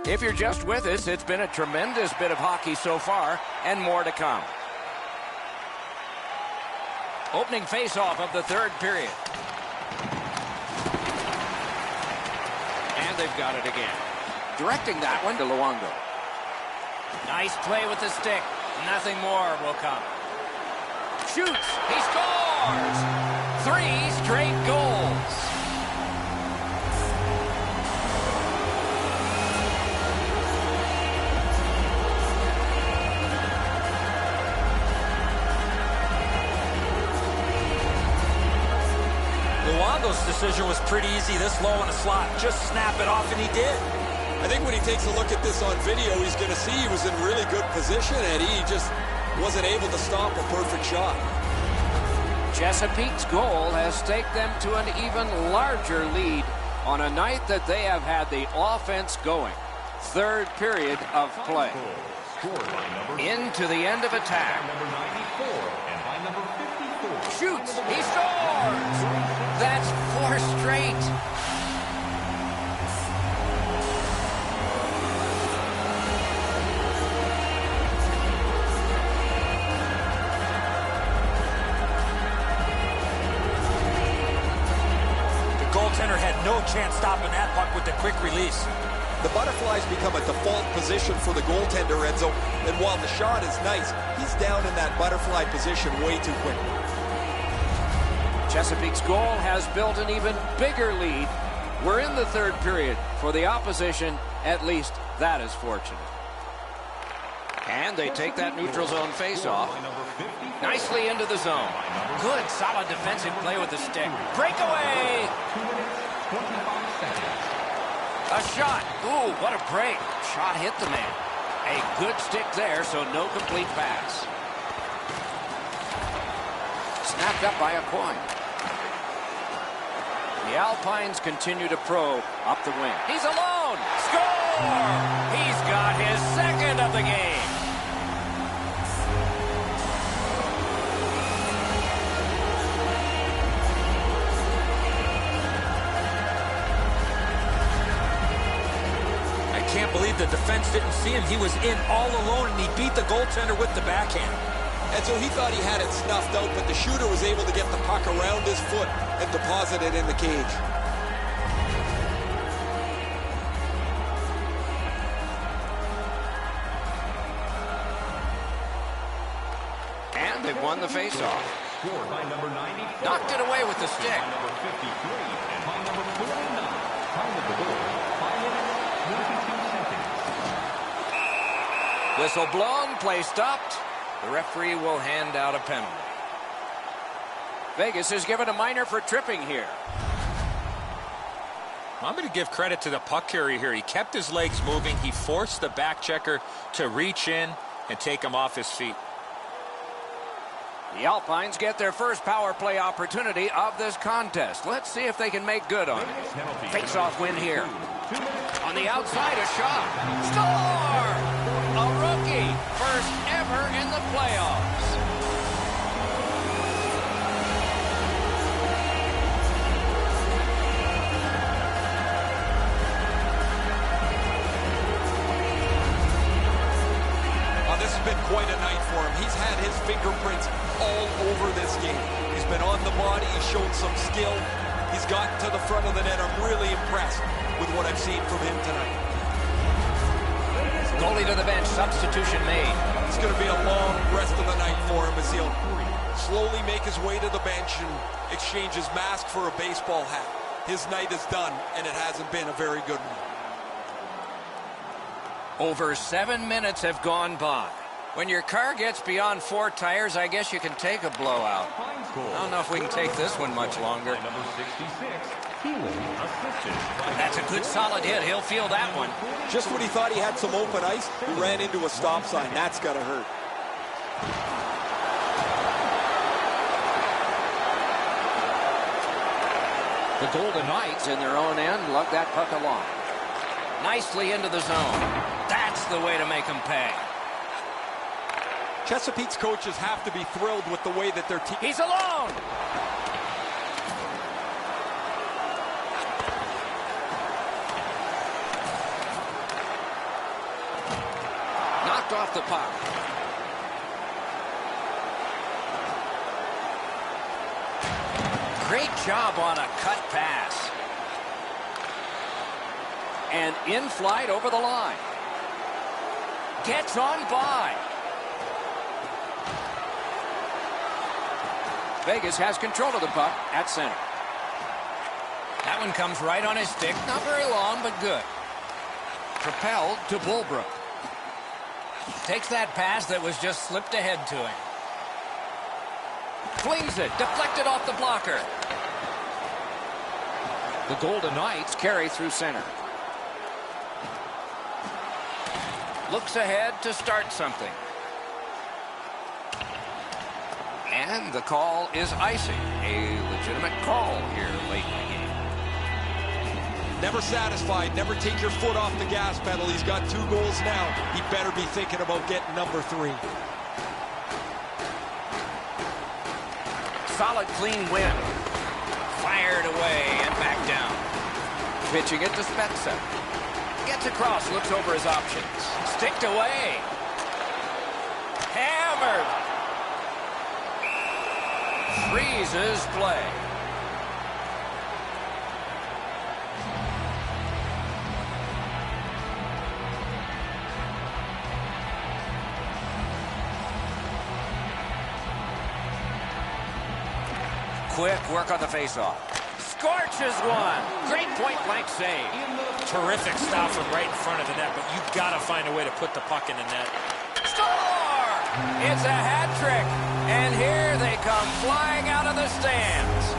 If you're just with us, it's been a tremendous bit of hockey so far, and more to come. Opening faceoff of the third period. And they've got it again. Directing that one to Luongo. Nice play with the stick. Nothing more will come. Shoots. He scores! 3 straight goals. Luongo's decision was pretty easy this low in the slot. Just snap it off, and he did. I think when he takes a look at this on video, he's going to see he was in really good position, and he just wasn't able to stop a perfect shot. Chesapeake's goal has taken them to an even larger lead on a night that they have had the offense going. Third period of play. Into the end of attack. Shoots. He scores. That's 4 straight. The goaltender had no chance stopping that puck with the quick release. The butterflies become a default position for the goaltender, Enzo, and while the shot is nice, he's down in that butterfly position way too quickly. Chesapeake's goal has built an even bigger lead. We're in the third period. For the opposition, at least that is fortunate. And they take that neutral zone faceoff. Nicely into the zone. Good, solid defensive play with the stick. Breakaway! A shot. Ooh, what a break. Shot hit the man. A good stick there, so no complete pass. Snapped up by a coin. The Alpines continue to probe up the wing. He's alone. Score! He's got his second of the game. I can't believe the defense didn't see him. He was in all alone, and he beat the goaltender with the backhand. And so he thought he had it snuffed out, but the shooter was able to get the puck around his foot and deposit it in the cage. And they've won the faceoff. Knocked it away with the stick. Whistle blown, play stopped. The referee will hand out a penalty. Vegas is given a minor for tripping here. I'm going to give credit to the puck carrier here. He kept his legs moving. He forced the back checker to reach in and take him off his feet. The Alpines get their first power play opportunity of this contest. Let's see if they can make good on it. Face-off win here. On the outside, a shot. Score! A rookie, first ever in the playoffs. This has been quite a night for him. He's had his fingerprints all over this game. He's been on the body. He's shown some skill. He's gotten to the front of the net. I'm really impressed with what I've seen from him tonight. Goalie to the bench, substitution made. It's going to be a long rest of the night for him as he'll slowly make his way to the bench and exchange his mask for a baseball hat. His night is done, and it hasn't been a very good one. Over 7 minutes have gone by. When your car gets beyond 4 tires, I guess you can take a blowout. I don't know if we can take this one much longer. That's a good solid hit. He'll feel that one. Just when he thought he had some open ice, he ran into a stop sign. That's got to hurt. The Golden Knights in their own end lug that puck along. Nicely into the zone. That's the way to make them pay. Chesapeake's coaches have to be thrilled with the way that their team... He's alone! knocked off the puck. Great job on a cut pass. And in flight over the line. Gets on by. Vegas has control of the puck at center. That one comes right on his stick. Not very long, but good. Propelled to Bulbrook. Takes that pass that was just slipped ahead to him. Flings it. Deflected off the blocker. The Golden Knights carry through center. Looks ahead to start something. And the call is icing. A legitimate call here late in the game. Never satisfied. Never take your foot off the gas pedal. He's got 2 goals now. He better be thinking about getting number 3. Solid, clean win. Fired away and back down. Pitching it to Spezza. Gets across, looks over his options. Sticked away. Hammered. Freezes play. Quick work on the faceoff. Scorches one. Great point-blank save. Terrific stop from right in front of the net, but you've got to find a way to put the puck in the net. Score! It's a hat trick. And here they come flying out of the stands.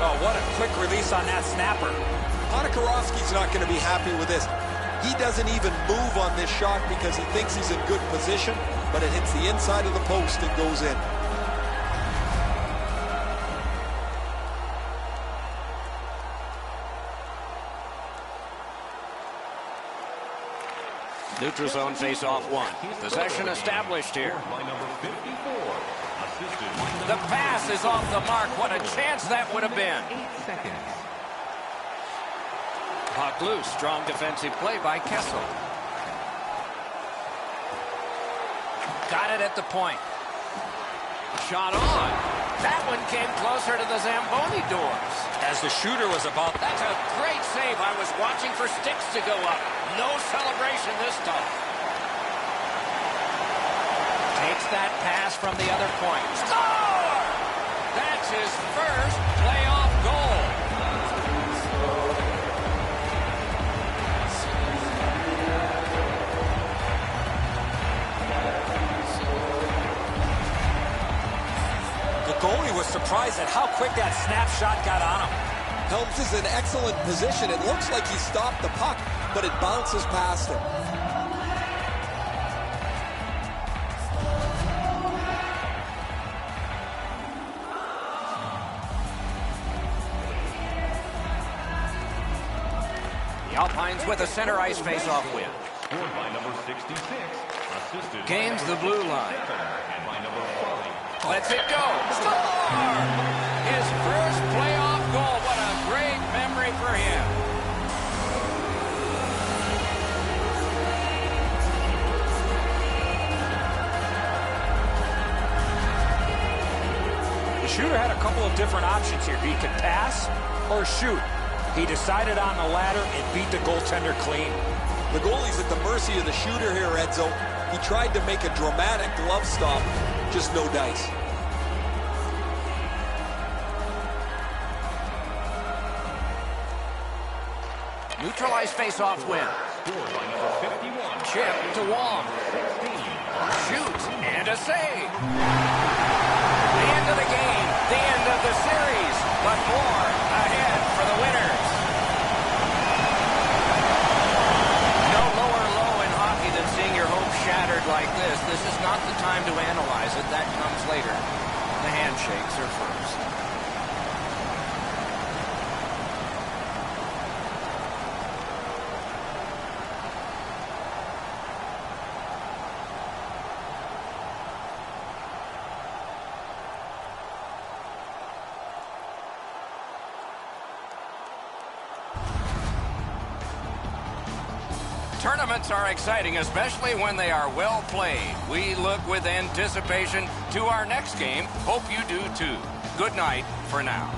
Oh, what a quick release on that snapper. Ponikarovsky's not going to be happy with this. He doesn't even move on this shot because he thinks he's in good position, but it hits the inside of the post and goes in. Neutral zone face-off 1. Possession established here. The pass is off the mark. What a chance that would have been. Puck loose. Strong defensive play by Kessel. Got it at the point. Shot on. That one came closer to the Zamboni doors. As the shooter was about... That's a great save. I was watching for sticks to go up. No celebration this time. Takes that pass from the other point. Score! That's his first playoff goal. The goalie was surprised at how quick that snapshot got on him. Helms is in excellent position. It looks like he stopped the puck, but it bounces past him. The Alpines with a center ice face-off win. Scored by number 66. Assisted Gains the blue line. and by number 5. Lets it go. Score! His first playoff goal. What a great memory for him. The shooter had a couple of different options here. He could pass or shoot. He decided on the latter and beat the goaltender clean. The goalie's at the mercy of the shooter here, Edzo. He tried to make a dramatic glove stop, just no dice. Neutralized face-off win. Scored by number 51. Chip to Wong. Shoots and a save. The end of the game. The end of the series. But more ahead for the winners. No lower low in hockey than seeing your hopes shattered like this. This is not the time to analyze it. That comes later. The handshakes are first. Tournaments are exciting, especially when they are well played. We look with anticipation to our next game. Hope you do too. Good night for now.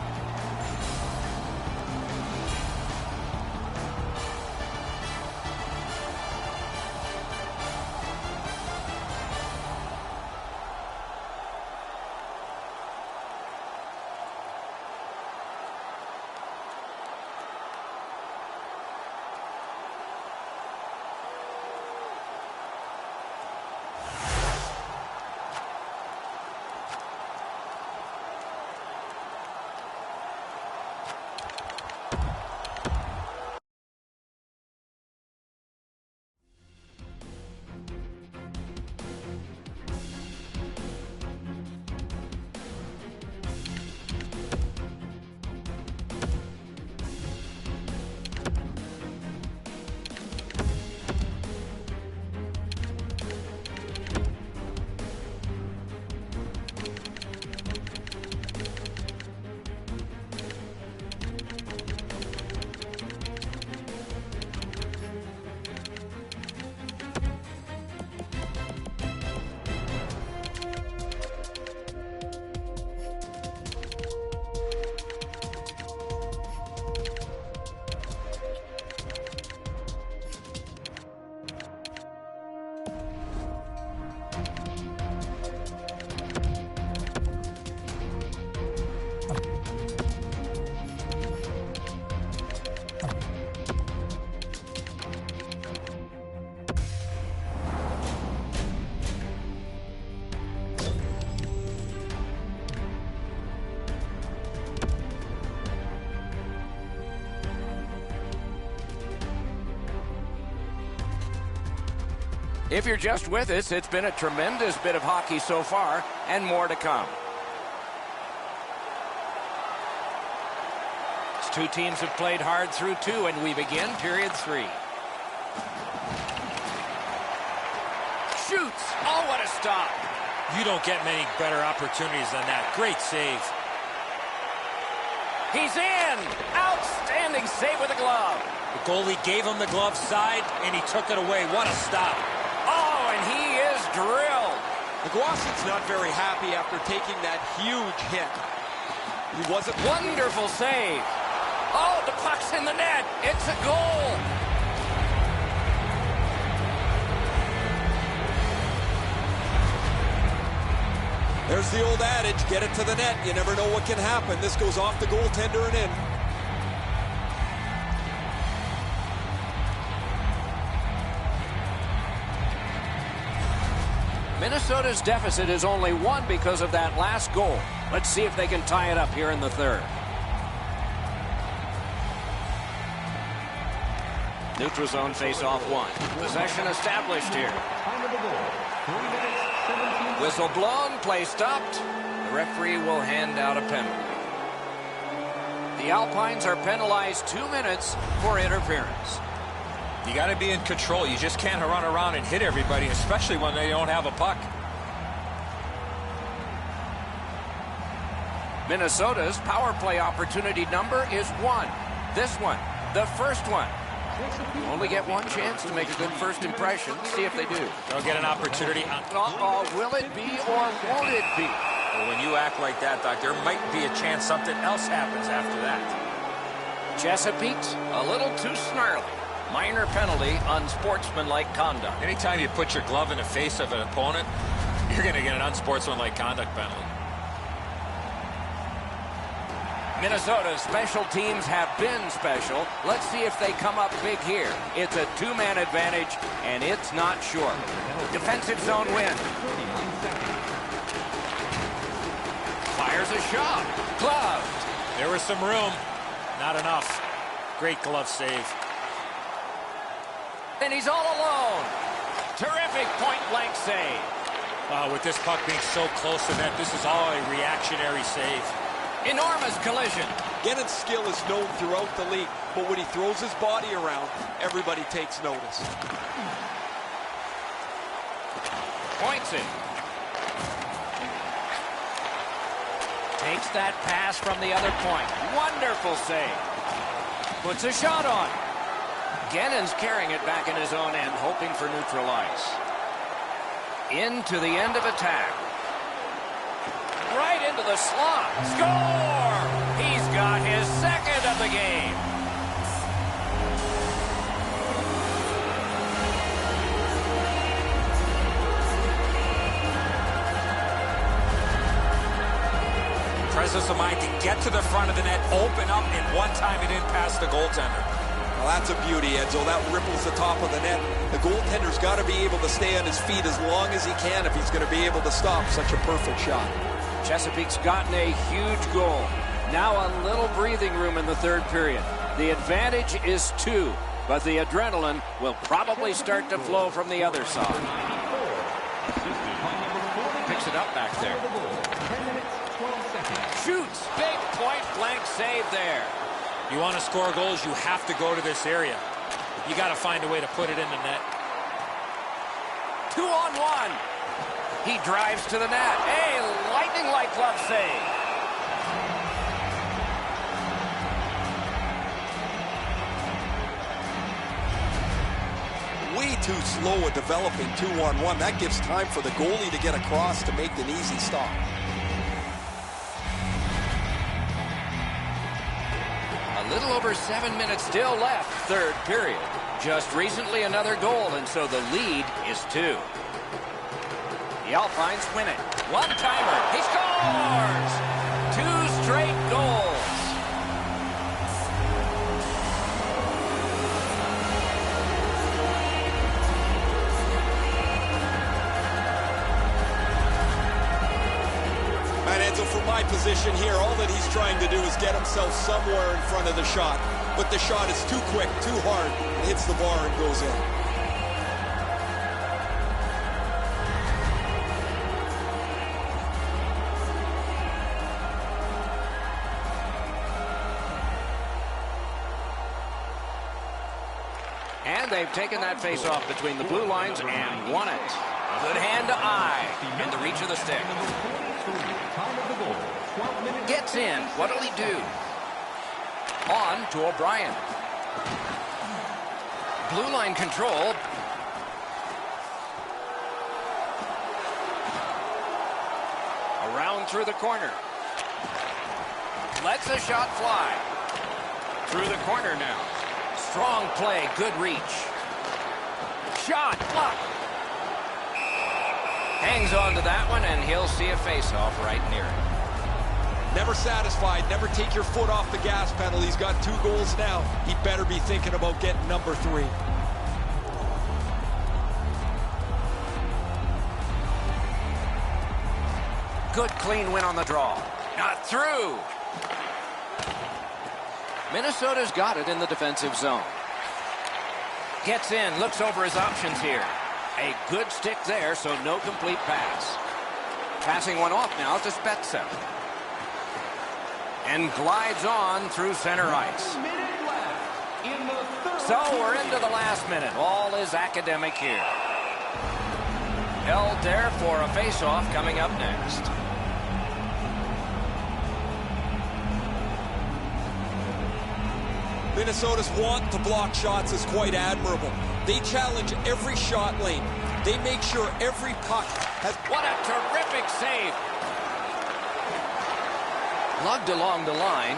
If you're just with us, it's been a tremendous bit of hockey so far, and more to come. These two teams have played hard through two, and we begin period 3. Shoots! Oh, what a stop! You don't get many better opportunities than that. Great save. He's in! Outstanding save with a glove. The goalie gave him the glove side, and he took it away. What a stop. Oh, and he is drilled. McGuasin's not very happy after taking that huge hit. He wasn't... Wonderful save. Oh, the puck's in the net. It's a goal. There's the old adage, get it to the net. You never know what can happen. This goes off the goaltender and in. Minnesota's deficit is only 1 because of that last goal. Let's see if they can tie it up here in the third. Neutral zone face-off 1. Possession established here. Whistle blown, play stopped. The referee will hand out a penalty. The Alpines are penalized 2 minutes for interference. You got to be in control. You just can't run around and hit everybody, especially when they don't have a puck. Minnesota's power play opportunity number is 1. This one, the first one. You only get one chance to make a good first impression. See if they do. They'll get an opportunity. Will it be or won't it be? Well, when you act like that, Doc, there might be a chance something else happens after that. Chesapeake's a little too snarly. Minor penalty, unsportsmanlike conduct. Anytime you put your glove in the face of an opponent, you're going to get an unsportsmanlike conduct penalty. Minnesota's special teams have been special. Let's see if they come up big here. It's a 2-man advantage, and it's not short. Defensive zone win. Fires a shot. Gloved. There was some room. Not enough. Great glove save. And he's all alone. Terrific point-blank save. Wow, with this puck being so close to net, this is all a reactionary save. Enormous collision. Gannon's skill is known throughout the league, but when he throws his body around, everybody takes notice. Points it. Takes that pass from the other point. Wonderful save. Puts a shot on. McGinnon's carrying it back in his own end, hoping for neutral ice. Into the end of attack. Right into the slot. Score! He's got his second of the game. Presence of mind to get to the front of the net, open up, and one time it didn't pass the goaltender. Well, that's a beauty, Edzo. That ripples the top of the net. The goaltender's got to be able to stay on his feet as long as he can if he's going to be able to stop such a perfect shot. Chesapeake's gotten a huge goal. Now a little breathing room in the third period. The advantage is 2, but the adrenaline will probably start to flow from the other side. Picks it up back there. Shoots. Big point-blank save there. You want to score goals, you have to go to this area. You got to find a way to put it in the net. 2-on-1. He drives to the net. A lightning-like glove save. Way too slow at developing 2-on-1. That gives time for the goalie to get across to make an easy stop. A little over 7 minutes still left, third period. Just recently another goal, and so the lead is 2. The Alpines win it. One-timer. He scores! 2 straight goals. So from my position here, all that he's trying to do is get himself somewhere in front of the shot. But the shot is too quick, too hard, and hits the bar and goes in. And they've taken that face-off between the blue lines and won it. Good hand to eye in the reach of the stick. Gets in. What'll he do? On to O'Brien. Blue line control. Around through the corner. Lets a shot fly. Through the corner now. Strong play. Good reach. Shot. Blocked. Hangs on to that one, and he'll see a face-off right near it. Never satisfied. Never take your foot off the gas pedal. He's got 2 goals now. He better be thinking about getting number 3. Good clean win on the draw. Not through. Minnesota's got it in the defensive zone. Gets in, looks over his options here. A good stick there, so no complete pass. Passing one off now to Spezza. And glides on through center ice. So we're into the last minute. All is academic here. Held there for a face-off coming up next. Minnesota's want to block shots is quite admirable. They challenge every shot lane. They make sure every puck has... What a terrific save. Lugged along the line.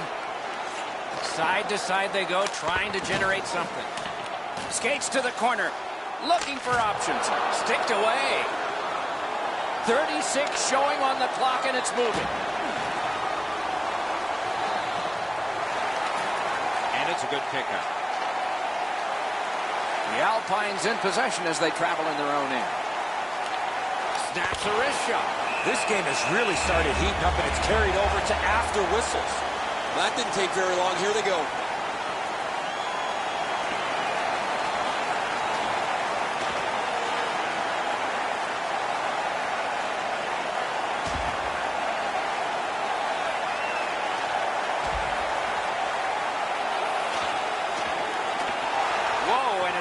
Side to side they go, trying to generate something. Skates to the corner, looking for options. Sticked away. 36 showing on the clock, and it's moving. And it's a good pickup. The Alpines in possession as they travel in their own end. Snaps a wrist shot. This game has really started heating up, and it's carried over to after whistles. That didn't take very long. Here they go.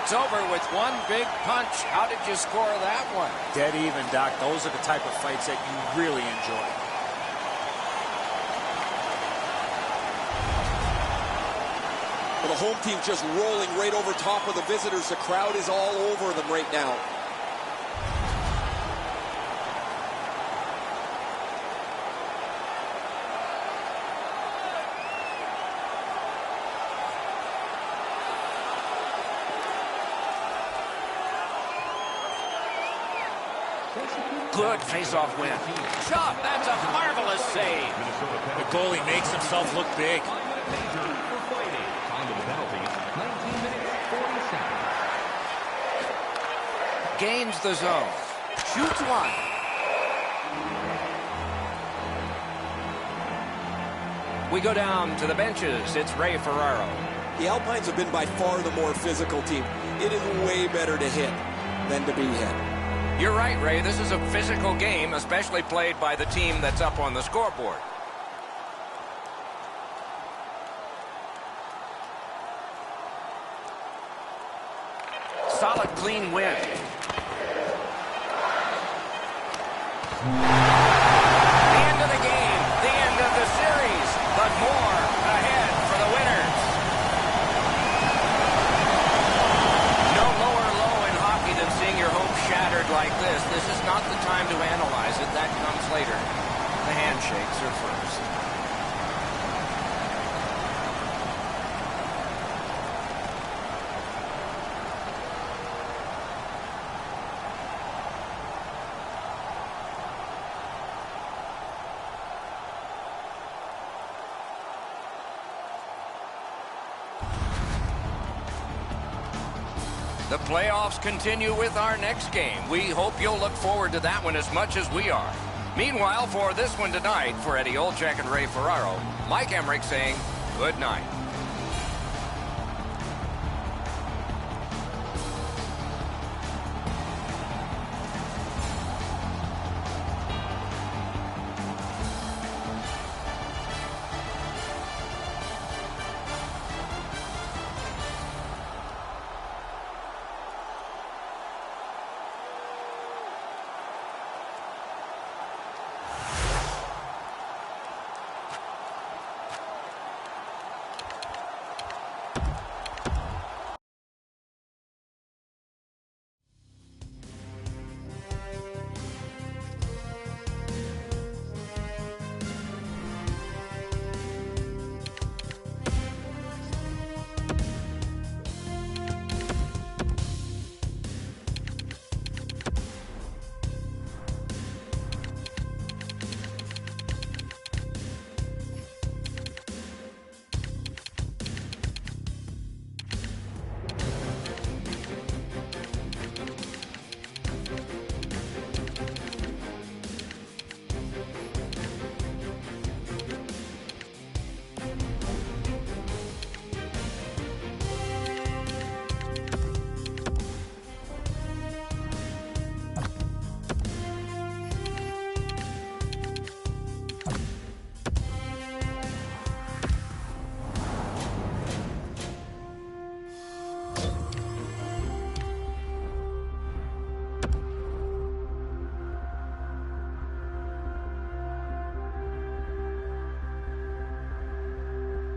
It's over with one big punch. How did you score that one? Dead even, Doc. Those are the type of fights that you really enjoy. Well, the home team's just rolling right over top of the visitors. The crowd is all over them right now. Good face-off win. Shot, that's a marvelous save. The goalie makes himself look big. Major for fighting. Time to the penalties, 19 minutes, 40 seconds. Gains the zone. Shoots one. We go down to the benches. It's Ray Ferraro. The Alpines have been by far the more physical team. It is way better to hit than to be hit. You're right, Ray. This is a physical game, especially played by the team that's up on the scoreboard. Solid, clean win. The end of the game, the end of the series, but more ahead for the winners. No lower low in hockey than seeing your hopes shattered like this. This is not the time to analyze it. That comes later. The handshakes are first. The playoffs continue with our next game. We hope you'll look forward to that one as much as we are. Meanwhile, for this one tonight, for Eddie Olczyk and Ray Ferraro, Mike Emmerich saying good night.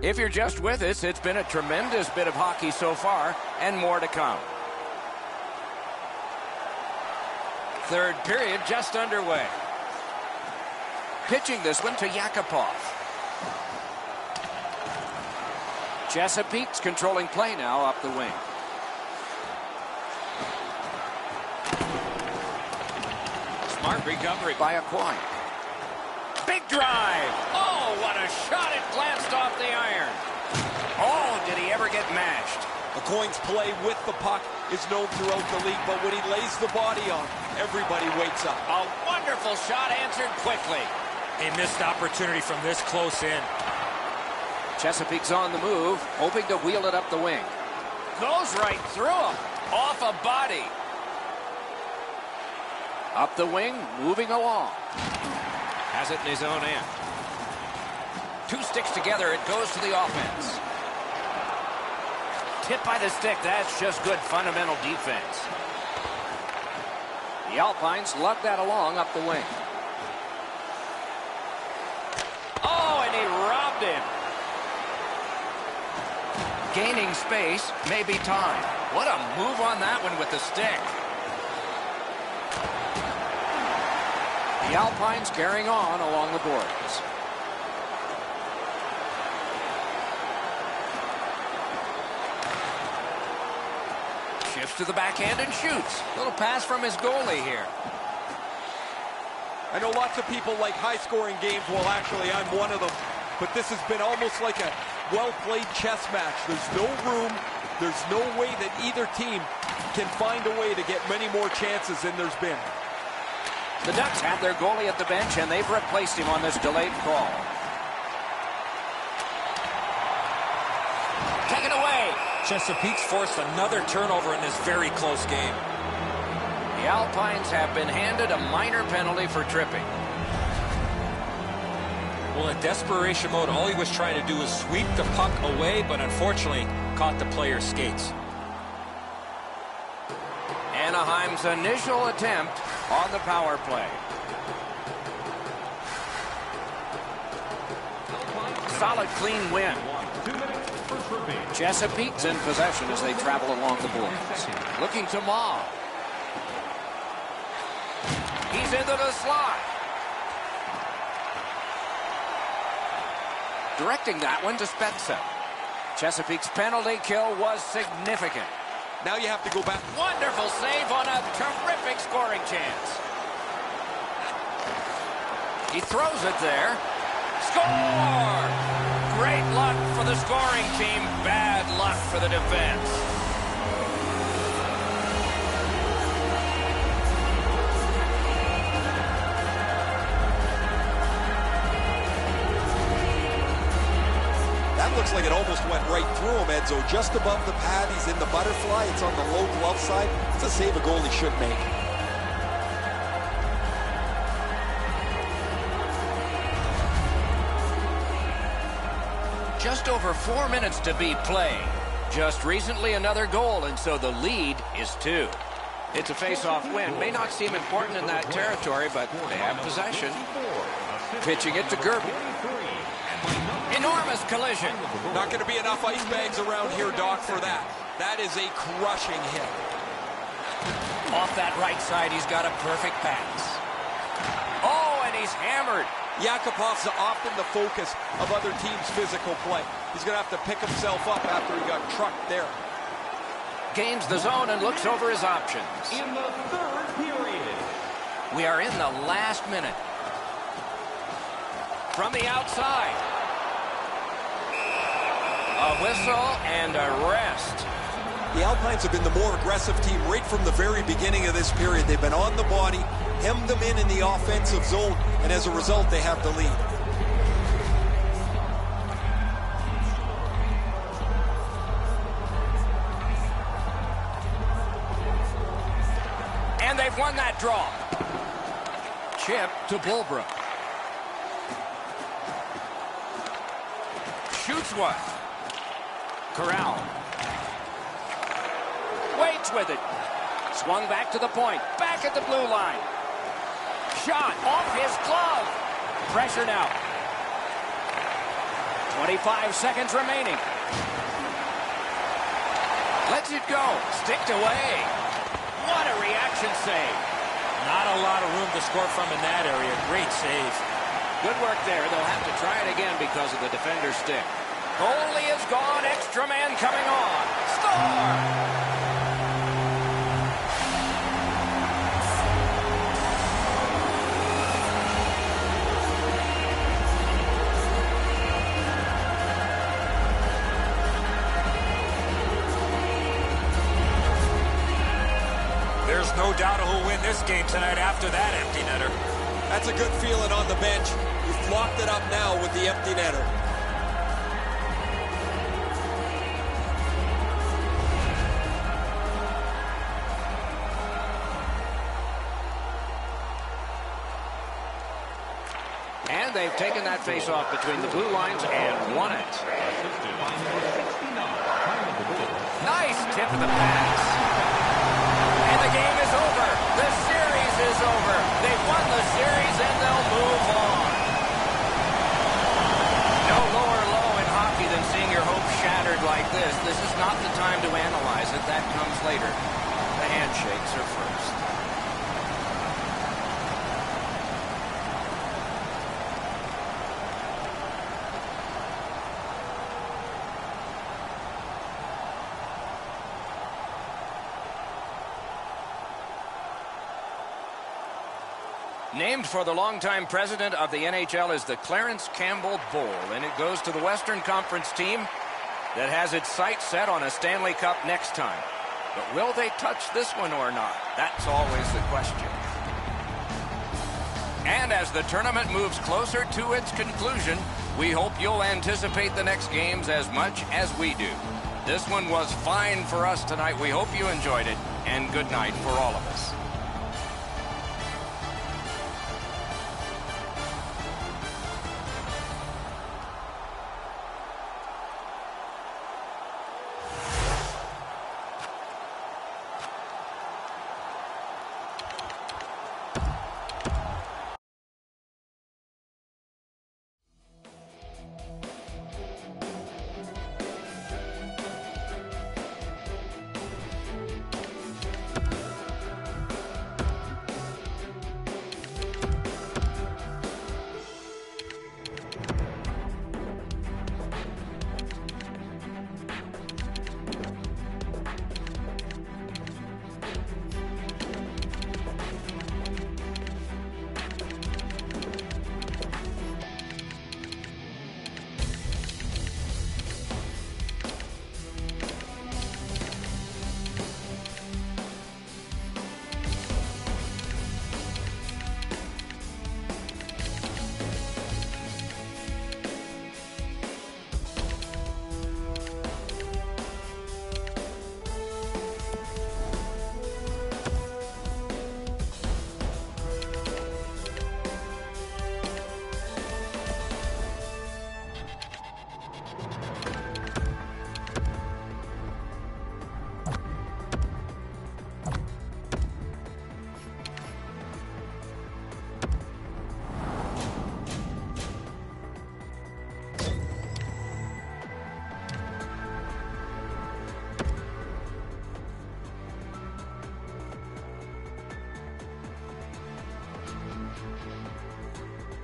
If you're just with us, it's been a tremendous bit of hockey so far, and more to come. Third period just underway. Pitching this one to Yakupov. Chesapeake's controlling play now up the wing. Smart recovery by Aquine. Big drive. Oh, what a shot. It glanced off the iron. Oh, did he ever get mashed? Aquine's play with the puck is known throughout the league, but when he lays the body on, everybody wakes up. A wonderful shot answered quickly. A missed opportunity from this close in. Chesapeake's on the move, hoping to wheel it up the wing. Goes right through him. Off a body. Up the wing, moving along. Has it in his own end. Two sticks together, it goes to the offense. Tip by the stick, that's just good fundamental defense. The Alpines lug that along up the wing. Oh, and he robbed him. Gaining space, maybe time. What a move on that one with the stick. The Alpines carrying on along the boards. Shifts to the backhand and shoots. Little pass from his goalie here. I know lots of people like high-scoring games. Well, actually, I'm one of them. But this has been almost like a well-played chess match. There's no room. There's no way that either team can find a way to get many more chances than there's been. The Ducks have their goalie at the bench, and they've replaced him on this delayed call. Taken away. Chesapeake's forced another turnover in this very close game. The Alpines have been handed a minor penalty for tripping. Well, in desperation mode, all he was trying to do was sweep the puck away, but unfortunately caught the player's skates. Anaheim's initial attempt on the power play. Solid, clean win. Chesapeake's in possession as they travel along the boards. Looking to Maw. He's into the slot. Directing that one to Spezza. Chesapeake's penalty kill was significant. Now you have to go back. Wonderful save on a terrific scoring chance. He throws it there. Score! Great luck for the scoring team. Bad luck for the defense. That looks like it almost went right through him, Edzo. Just above the pad, he's in the butterfly. It's on the low glove side. It's a save a goalie should make. Just over 4 minutes to be played. Just recently another goal, and so the lead is 2. It's a face-off win. May not seem important in that territory, but they have possession. Pitching it to Gerber. Enormous collision. Not going to be enough ice bags around here, Doc, for that. That is a crushing hit. Off that right side, he's got a perfect pass. Oh, and he's hammered. Yakupov's often the focus of other teams' physical play. He's going to have to pick himself up after he got trucked there. Gains the zone and looks over his options. In the third period. We are in the last minute. From the outside. A whistle and a rest. The Alpines have been the more aggressive team right from the very beginning of this period. They've been on the body, hemmed them in the offensive zone, and as a result, they have the lead. And they've won that draw. Chip to Bulbrook. Shoots one. Corral. Waits with it. Swung back to the point. Back at the blue line. Shot off his glove. Pressure now. 25 seconds remaining. Lets it go. Sticked away. What a reaction save. Not a lot of room to score from in that area. Great save. Good work there. They'll have to try it again because of the defender's stick. Goalie is gone. Extra man coming on. Score! There's no doubt who'll win this game tonight after that empty netter. That's a good feeling on the bench. You've locked it up now with the empty netter. And they've taken that face-off between the blue lines and won it. Nice tip of the pass. And the game is over. The series is over. They've won the series and they'll move on. No lower low in hockey than seeing your hopes shattered like this. The this is not the time to analyze it. That comes later. The handshakes are first. Named for the longtime president of the NHL is the Clarence Campbell Bowl, and it goes to the Western Conference team that has its sights set on a Stanley Cup next time. But will they touch this one or not? That's always the question. And as the tournament moves closer to its conclusion, we hope you'll anticipate the next games as much as we do. This one was fine for us tonight. We hope you enjoyed it, and good night for all of us.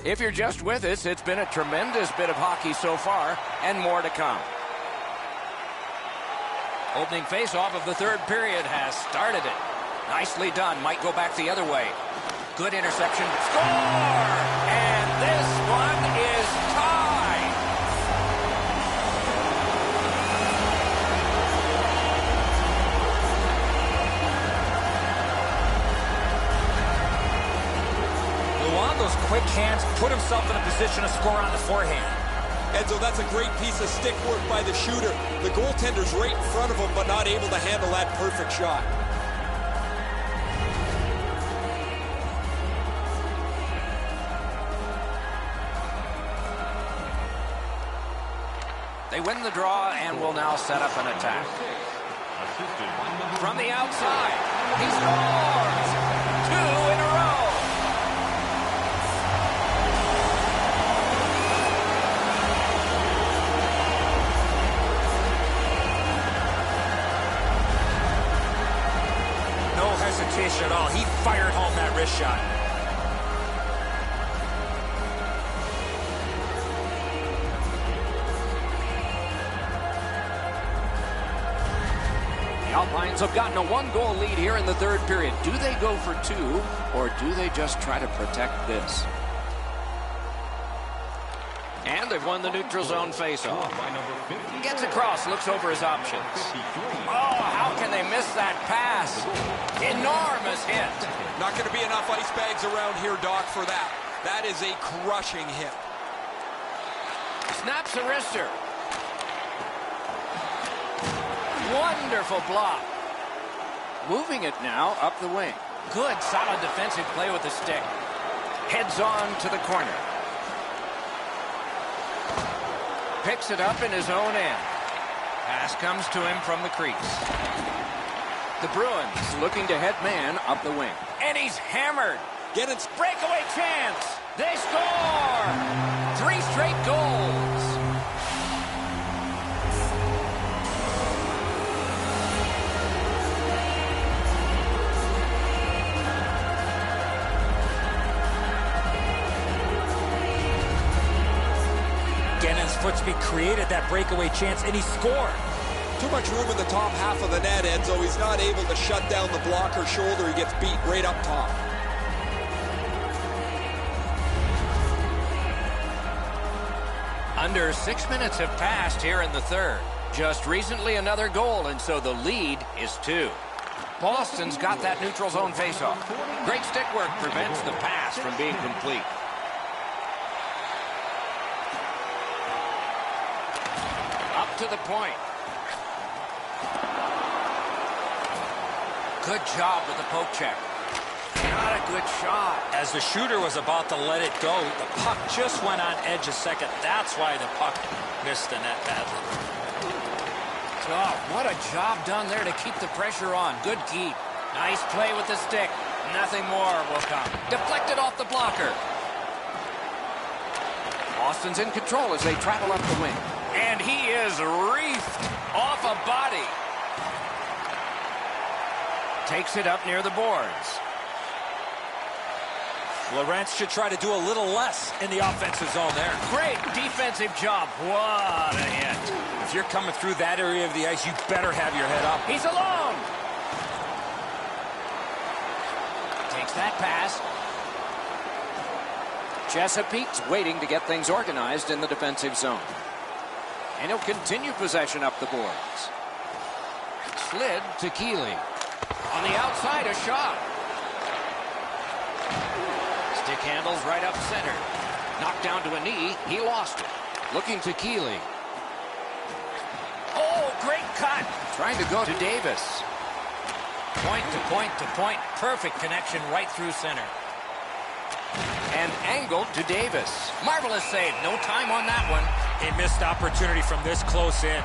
If you're just with us, it's been a tremendous bit of hockey so far, and more to come. Opening face-off of the third period has started it. Nicely done. Might go back the other way. Good interception. Score! And this one is tied. Luongo's quick hands put himself in a position to score on the forehand. Enzo, that's a great piece of stick work by the shooter. The goaltender's right in front of him, but not able to handle that perfect shot. They win the draw and will now set up an attack. From the outside, he scores! 2 in a row! No hesitation at all. He fired home that wrist shot. The Alpines have gotten a 1-goal lead here in the third period. Do they go for 2, or do they just try to protect this? And they've won the neutral zone faceoff. Gets across, looks over his options. Oh, how can they miss that pass? Enormous hit. Not going to be enough ice bags around here, Doc, for that. That is a crushing hit. Snaps a wrister. Wonderful block. Moving it now up the wing. Good, solid defensive play with the stick. Heads on to the corner. Picks it up in his own end. Pass comes to him from the crease. The Bruins looking to head man up the wing. And he's hammered. Getting breakaway chance. They score! 3 straight goals. his foot speed created that breakaway chance, and he scored. Too much room in the top half of the net, Enzo. He's not able to shut down the blocker shoulder. He gets beat right up top. Under 6 minutes have passed here in the third. Just recently another goal, and so the lead is 2. Boston's got that neutral zone faceoff. Great stick work prevents the pass from being complete. Up to the point. Good job with the poke check. Not a good shot. As the shooter was about to let it go, the puck just went on edge a second. That's why the puck missed the net badly. Oh, what a job done there to keep the pressure on. Good keep. Nice play with the stick. Nothing more will come. Deflected off the blocker. Boston's in control as they travel up the wing. And he is reefed off a body. Takes it up near the boards. Lorentz should try to do a little less in the offensive zone there. Great defensive job. What a hit. If you're coming through that area of the ice, you better have your head up. He's alone. Takes that pass. Chesapeake's waiting to get things organized in the defensive zone. And he'll continue possession up the boards. Slid to Keeley. On the outside, a shot. Stick handles right up center. Knocked down to a knee. He lost it. Looking to Keeley. Oh, great cut. Trying to go to Davis. Point to point to point. Perfect connection right through center. And angled to Davis. Marvelous save. No time on that one. A missed opportunity from this close in.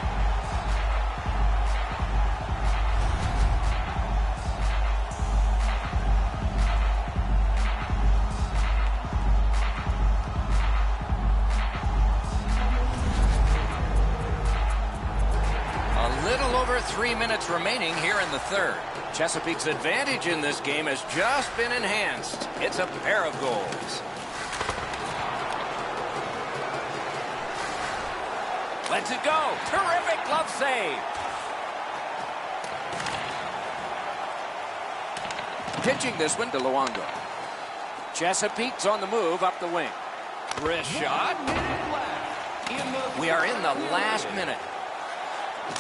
A little over 3 minutes remaining here in the third. Chesapeake's advantage in this game has just been enhanced. It's a pair of goals. Lets it go. Terrific glove save. Pitching this one to Luongo. Chesapeake's on the move up the wing. Wrist shot. We are in the last minute.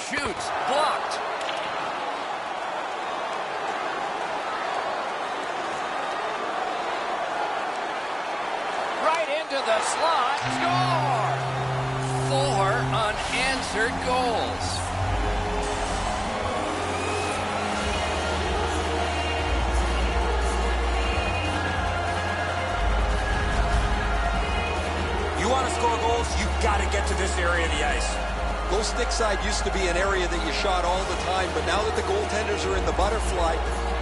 Shoots. Blocked. Right into the slot. Score! 4 unanswered goals. You want to score goals, you've got to get to this area of the ice. Low stick side used to be an area that you shot all the time, but now that the goaltenders are in the butterfly,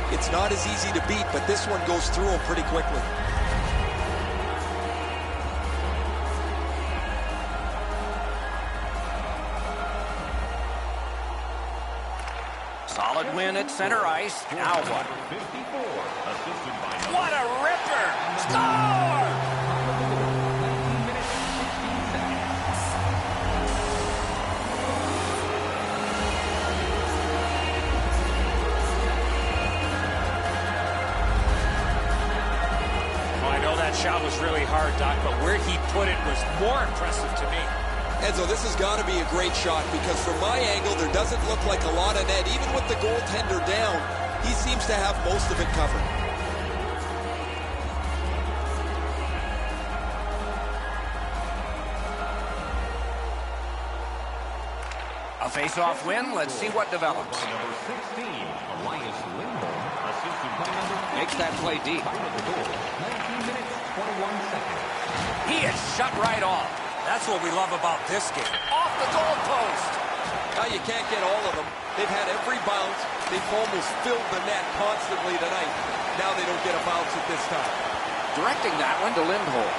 it's not as easy to beat, but this one goes through them pretty quickly. Solid win at center ice. Now what? What a ripper! Score! Shot was really hard, Doc, but where he put it was more impressive to me. Enzo, this has got to be a great shot because from my angle, there doesn't look like a lot of net. Even with the goaltender down, he seems to have most of it covered. A face-off win. Let's see what develops. Makes that play deep. He is shut right off. That's what we love about this game. Off the goal post. Now you can't get all of them. They've had every bounce. They've almost filled the net constantly tonight. Now they don't get a bounce at this time. Directing that one to Lindholm.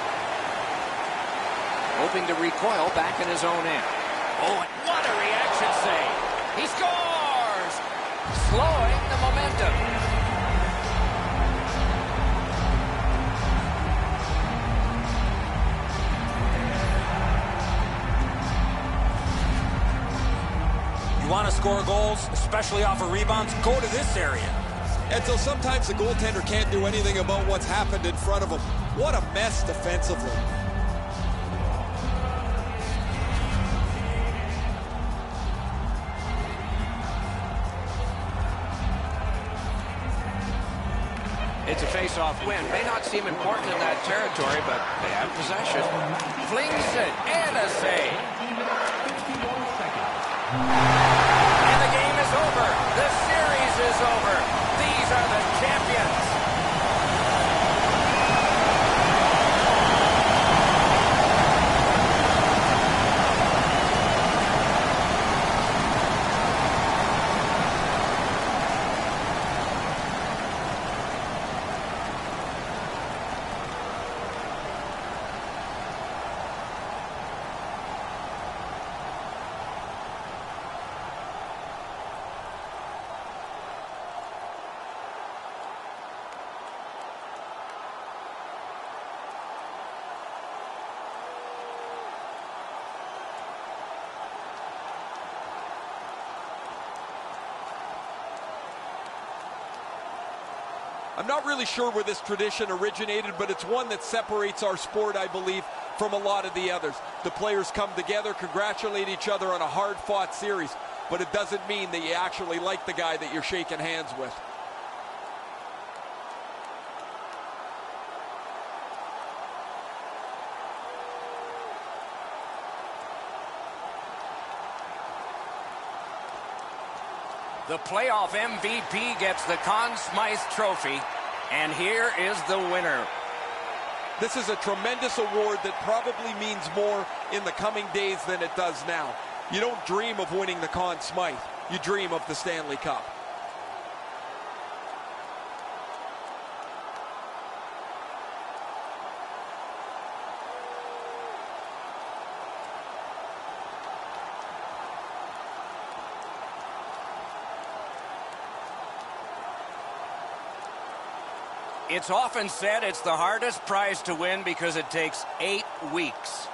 Hoping to recoil back in his own end. Oh, and what a reaction save. He scores! Slowing the momentum. score goals, especially off of rebounds, go to this area. And so sometimes the goaltender can't do anything about what's happened in front of him. What a mess defensively. It's a face-off win. May not seem important in that territory, but they have possession. Flings it, and a save. And the game is over. The series is over. These are the champions. I'm not really sure where this tradition originated, but it's one that separates our sport, I believe, from a lot of the others. The players come together, congratulate each other on a hard-fought series, but it doesn't mean that you actually like the guy that you're shaking hands with. The playoff MVP gets the Conn Smythe Trophy, and here is the winner. This is a tremendous award that probably means more in the coming days than it does now. You don't dream of winning the Conn Smythe. You dream of the Stanley Cup. It's often said it's the hardest prize to win because it takes 8 weeks.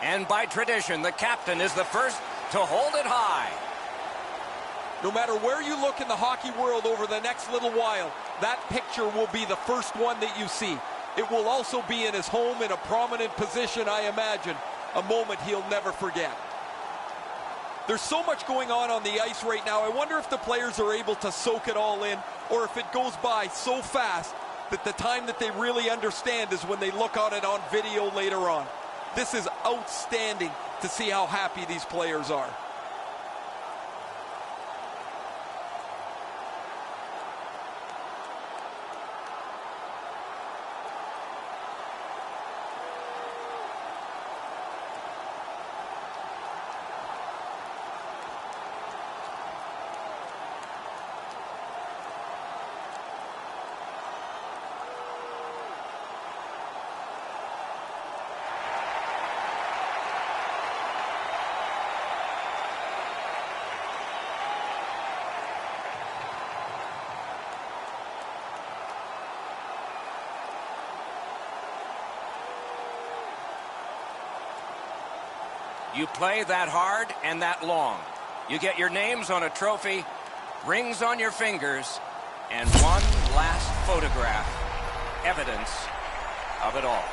And by tradition, the captain is the first to hold it high. No matter where you look in the hockey world over the next little while, that picture will be the first one that you see. It will also be in his home in a prominent position, I imagine, a moment he'll never forget. There's so much going on the ice right now. I wonder if the players are able to soak it all in, or if it goes by so fast that the time that they really understand is when they look at it on video later on. This is outstanding to see how happy these players are. You play that hard and that long. You get your names on a trophy, rings on your fingers, and one last photograph, evidence of it all.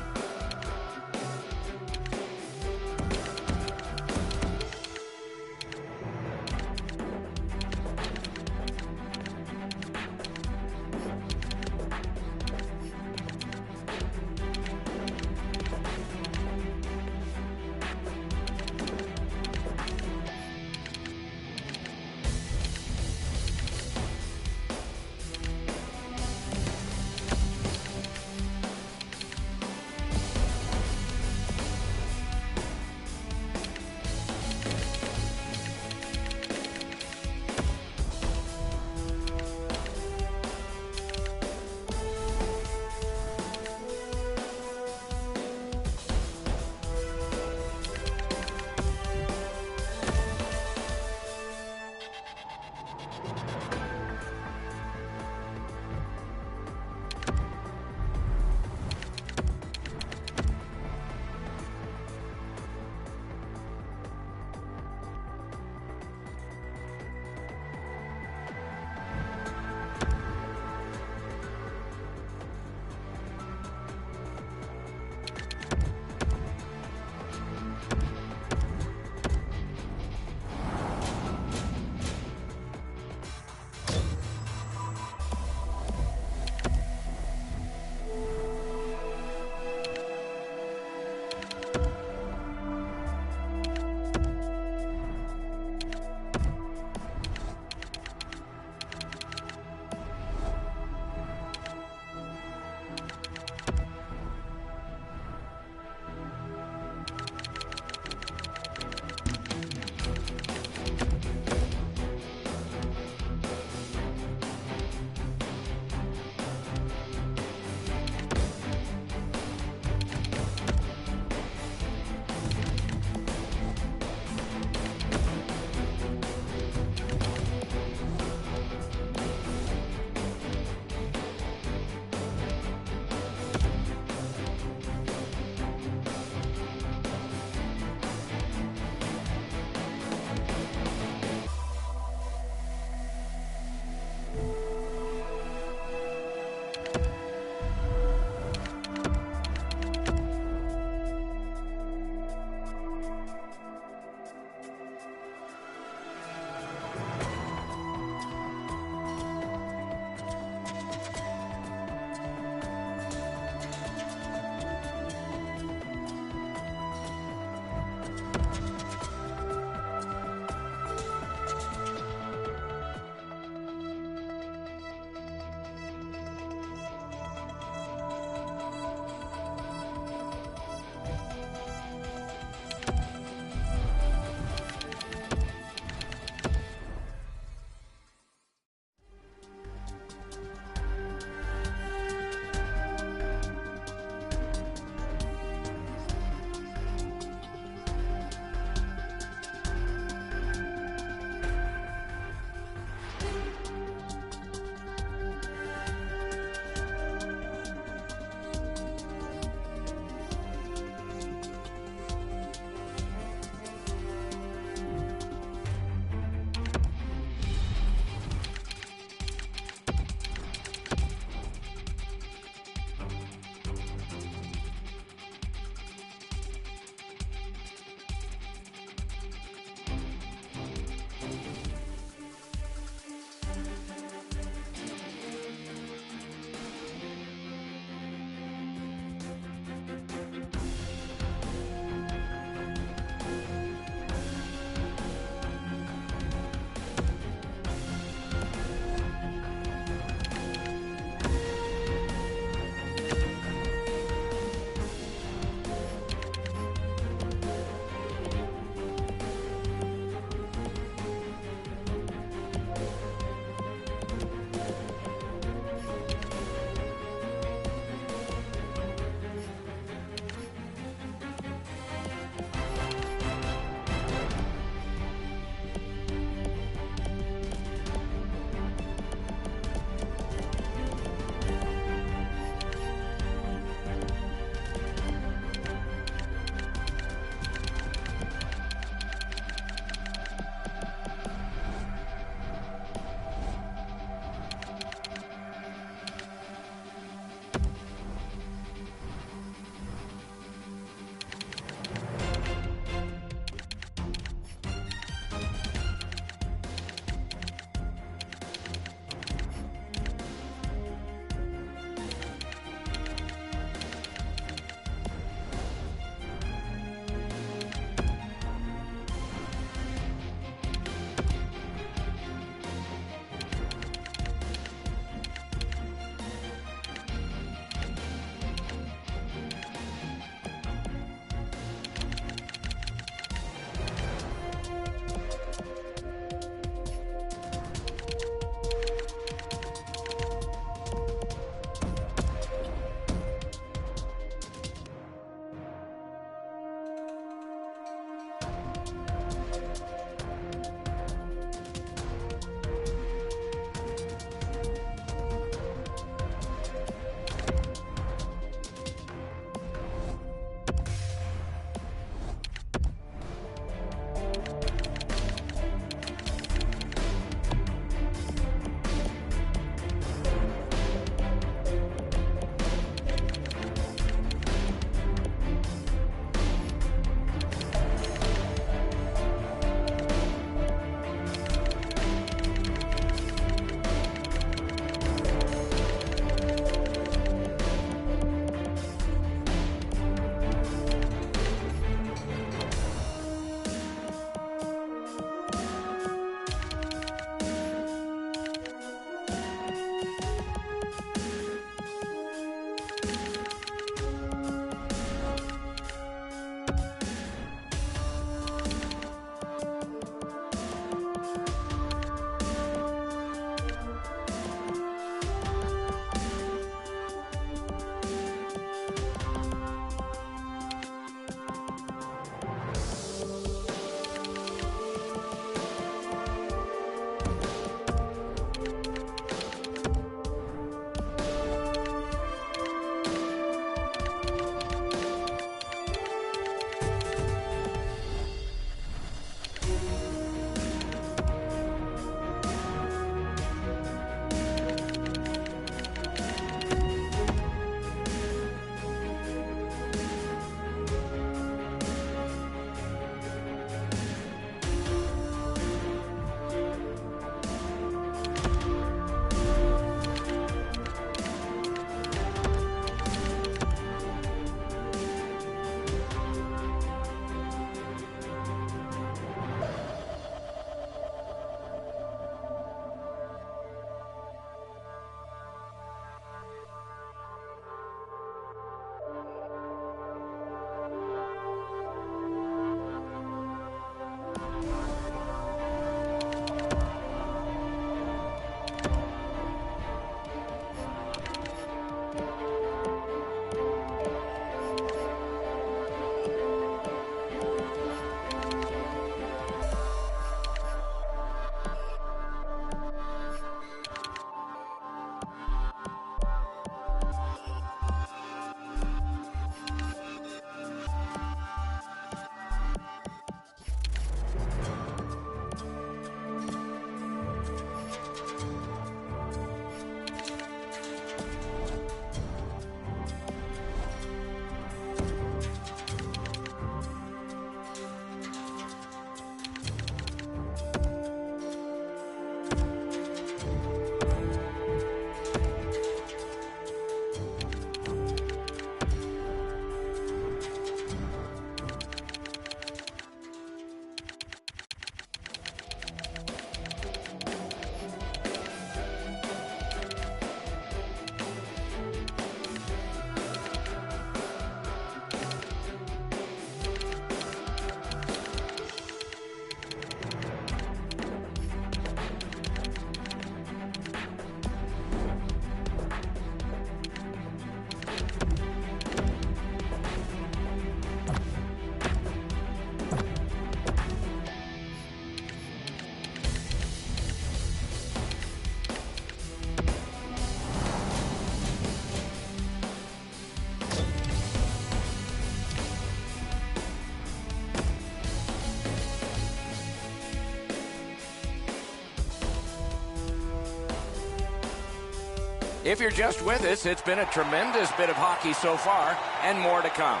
If you're just with us, it's been a tremendous bit of hockey so far, and more to come.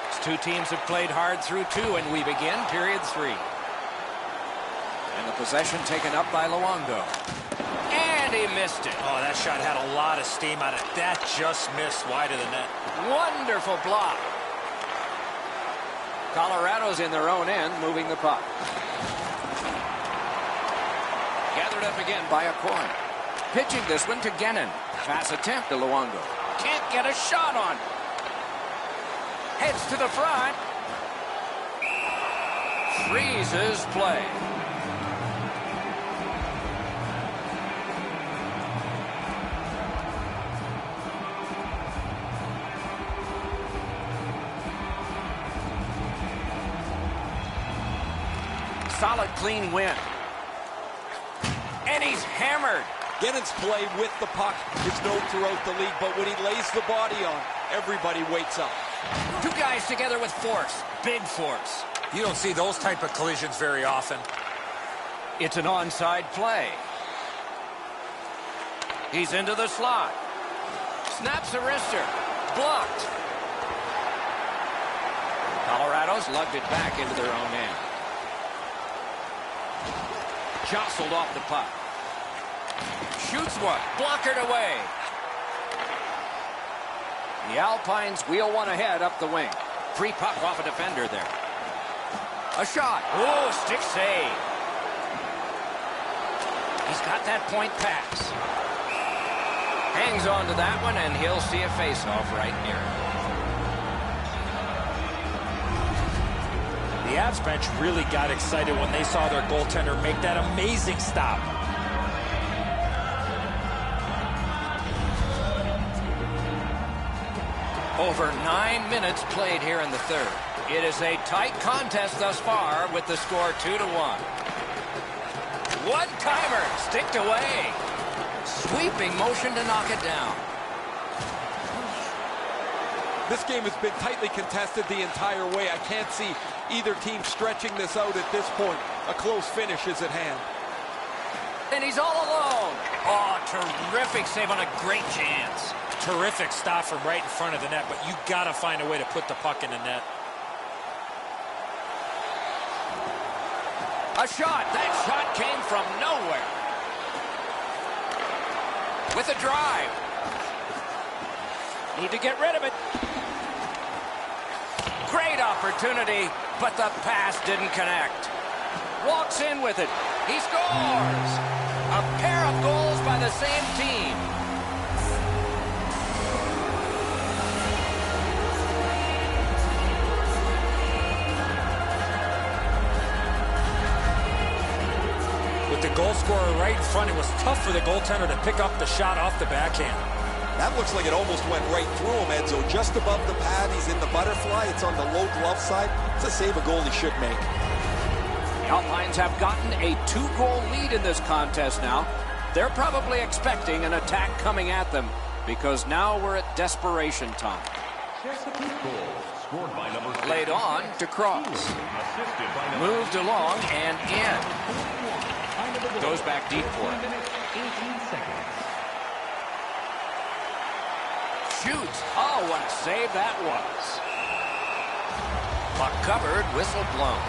These two teams have played hard through two, and we begin period 3. And the possession taken up by Luongo. And he missed it. Oh, that shot had a lot of steam on it. That just missed wide of the net. Wonderful block. Colorado's in their own end, moving the puck. Gathered up again by Aucoin. Pitching this one to Gennon. Pass attempt to Luongo. Can't get a shot on. Heads to the front. Freezes play. Solid, clean win. And he's hammered. Gennon's play with the puck is known throughout the league, but when he lays the body on, everybody wakes up. Two guys together with force. Big force. You don't see those type of collisions very often. It's an onside play. He's into the slot. Snaps a wrister. Blocked. Colorado's lugged it back into their own end. Jostled off the puck. Shoots one. Blockered away. The Alpines wheel one ahead up the wing. Free puck off a defender there. A shot. Oh, stick save. He's got that point pass. Hangs on to that one, and he'll see a face-off right near him. The Avs bench really got excited when they saw their goaltender make that amazing stop. Over 9 minutes played here in the third. It is a tight contest thus far with the score 2-1. One-timer, sticked away. Sweeping motion to knock it down. This game has been tightly contested the entire way. I can't see either team stretching this out at this point. A close finish is at hand. And he's all alone. Oh, terrific save on a great chance. Terrific stop from right in front of the net, but you got to find a way to put the puck in the net. A shot. That shot came from nowhere. With a drive. Need to get rid of it. Great opportunity, but the pass didn't connect. Walks in with it. He scores. A pair of goals by the same team. With the goal scorer right in front, it was tough for the goaltender to pick up the shot off the backhand. That looks like it almost went right through him, Edzo. Just above the pad, he's in the butterfly. It's on the low glove side. It's a save a goalie should make. The Alpines have gotten a 2-goal lead in this contest now. They're probably expecting an attack coming at them because now we're at desperation time. Laid on to Cross. Moved along and in. Goes back deep for him. Shoots. Oh, what a save that was. Puck covered, whistle blown.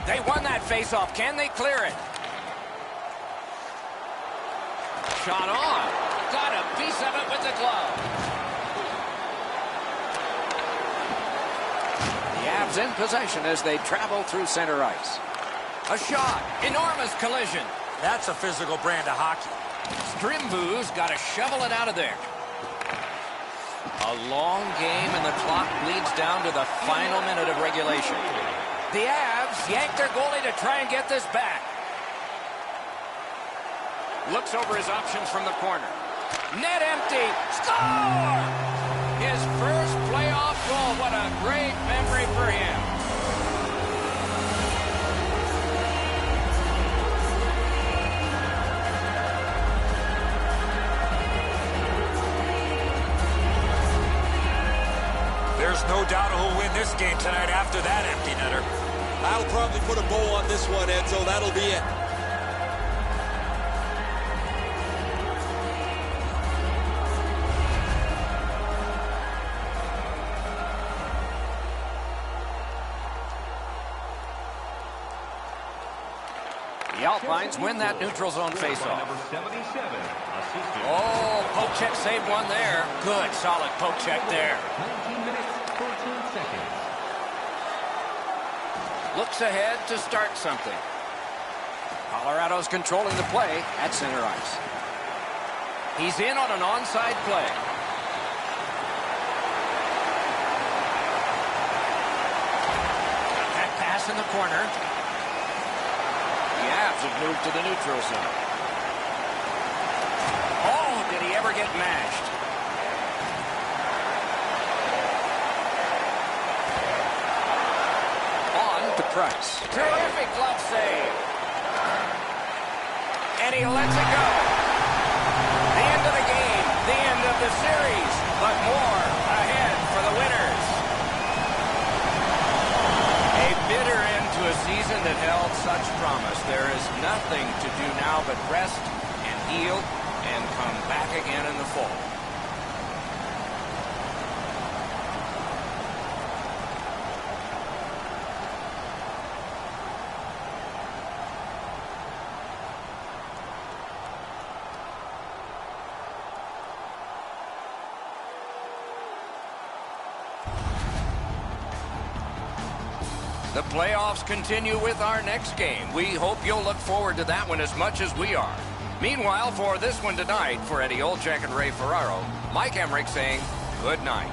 They won that faceoff. Can they clear it? Shot on. Got a piece of it with the glove. The Avs in possession as they travel through center ice. A shot. Enormous collision. That's a physical brand of hockey. Strimbu's got to shovel it out of there. A long game, and the clock bleeds down to the final minute of regulation. The Avs yank their goalie to try and get this back. Looks over his options from the corner. Net empty. Score! His first playoff goal. What a great memory for him. There's no doubt who'll win this game tonight after that empty netter. That'll probably put a bow on this one, Enzo. That'll be it. The Alpines win that neutral zone faceoff. Number 77, assistant. Oh, poke check saved one there. Good, solid poke check there. 19 minutes, 14 seconds. Looks ahead to start something. Colorado's controlling the play at center ice. He's in on an onside play. Got that pass in the corner. The Avs have moved to the neutral zone. Oh, did he ever get mashed? On to Price. Terrific glove save. And he lets it go. The end of the game, the end of the series, but more ahead for the winners. A bitter end to a season that held such promise. There is nothing to do now but rest and heal and come back again in the fall. The playoffs continue with our next game. We hope you'll look forward to that one as much as we are. Meanwhile, for this one tonight, for Eddie Olczyk and Ray Ferraro, Mike Emmerich saying good night.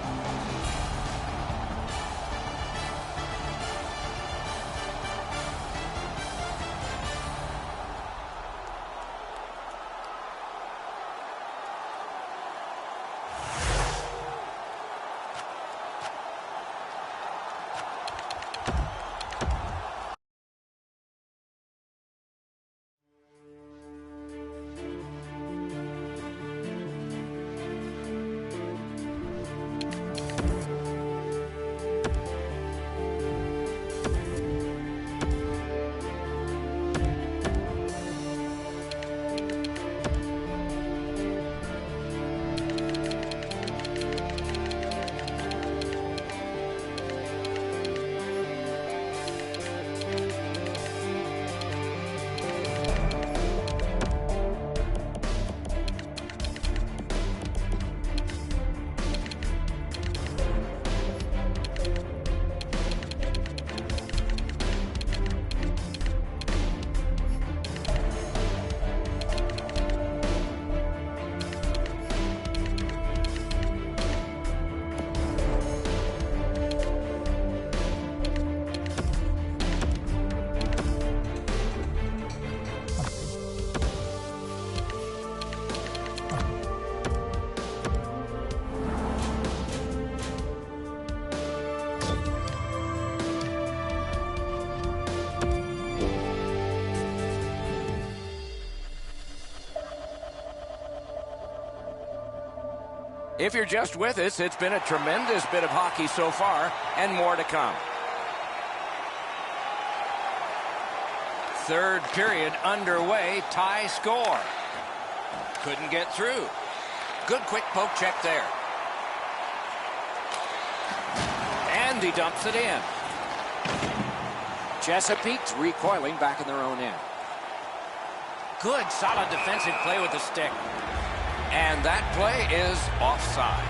If you're just with us, it's been a tremendous bit of hockey so far, and more to come. Third period underway, tie score. Couldn't get through. Good quick poke check there. And he dumps it in. Chesapeake's recoiling back in their own end. Good, solid defensive play with the stick. And that play is offside.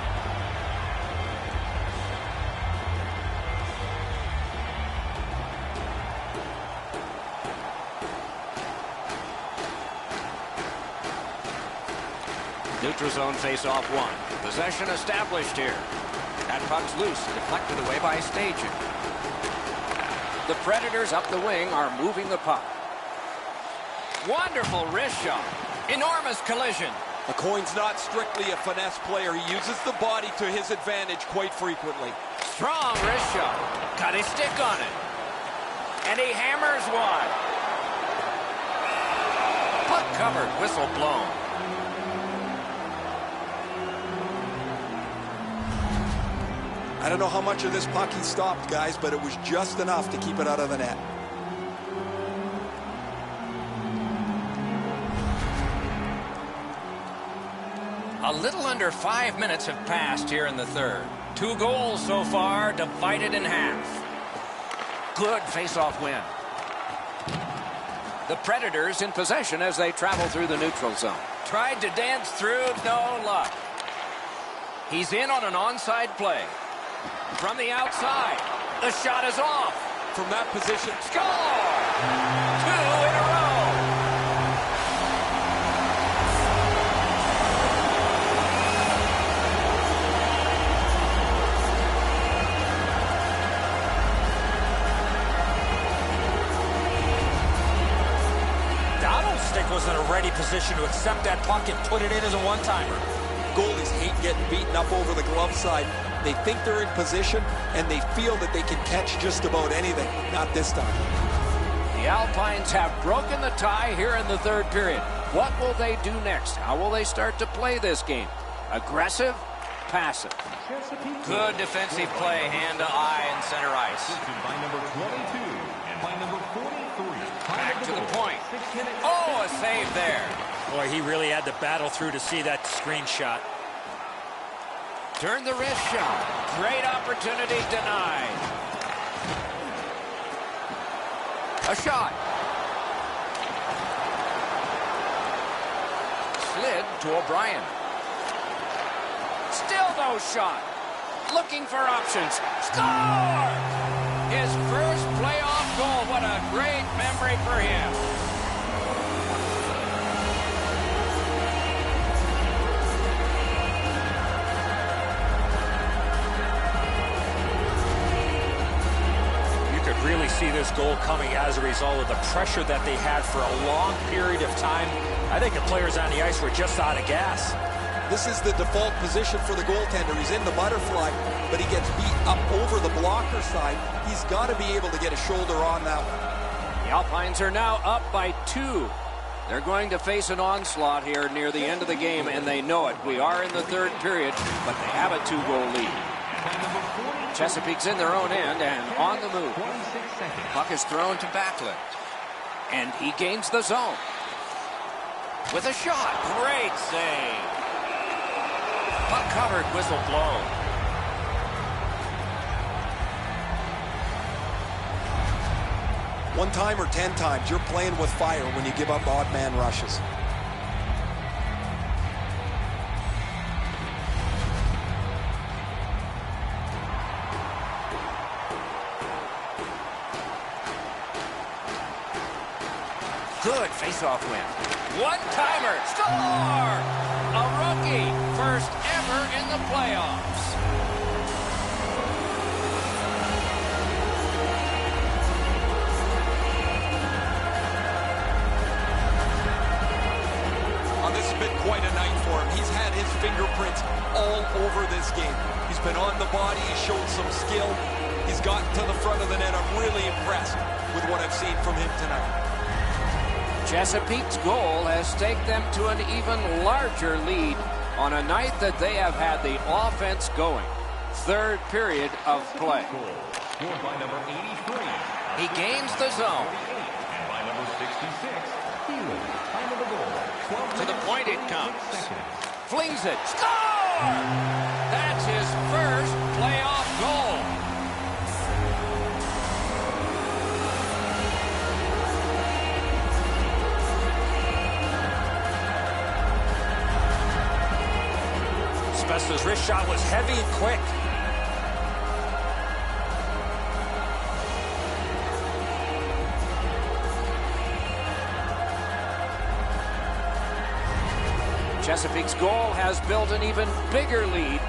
Neutral zone face-off one. Possession established here. That puck's loose, deflected away by Stajan. The Predators up the wing are moving the puck. Wonderful wrist shot. Enormous collision. McCoy's not strictly a finesse player. He uses the body to his advantage quite frequently. Strong wrist shot. Got his stick on it. And he hammers one. Puck covered, whistle blown. I don't know how much of this puck he stopped, guys, but it was just enough to keep it out of the net. A little under 5 minutes have passed here in the third. 2 goals so far, divided in half. Good face-off win. The Predators in possession as they travel through the neutral zone. Tried to dance through, no luck. He's in on an onside play. From the outside, the shot is off. From that position, Score! 2 in a row. Was in a ready position to accept that puck and put it in as a one-timer. Goalies hate getting beaten up over the glove side. They think they're in position, and they feel that they can catch just about anything. Not this time. The Alpines have broken the tie here in the third period. What will they do next? How will they start to play this game? Aggressive? Passive? Good defensive play, hand to eye in center ice. By number 22 and by number 43. Back to the point. Oh, a save there. Boy, he really had to battle through to see that screenshot. Turn the wrist shot. Great opportunity denied. A shot. Slid to O'Brien. Still no shot. Looking for options. Score! His first playoff goal. What a great memory for him. You could really see this goal coming as a result of the pressure that they had for a long period of time. I think the players on the ice were just out of gas. This is the default position for the goaltender. He's in the butterfly, but he gets beat up over the blocker side. He's got to be able to get a shoulder on that one. The Alpines are now up by 2. They're going to face an onslaught here near the end of the game, and they know it. We are in the third period, but they have a 2-goal lead. Chesapeake's in their own end and on the move. Puck is thrown to Backlund, and he gains the zone. With a shot. Great save. Puck covered, whistle blown. One time or 10 times, you're playing with fire when you give up odd man rushes. Good face-off win. One-timer. Score! A rookie. First ever in the playoffs. This has been quite a night for him. He's had his fingerprints all over this game. He's been on the body. He's shown some skill. He's gotten to the front of the net. I'm really impressed with what I've seen from him tonight. Chesapeake's goal has taken them to an even larger lead on a night that they have had the offense going. Third period of play. Scored by number 83. He gains the zone. And by number 66, Healy. Time of the goal. To the point it comes. Flings it. Score! That's his first playoff goal. Spezza's wrist shot was heavy and quick. Chesapeake's goal has built an even bigger lead.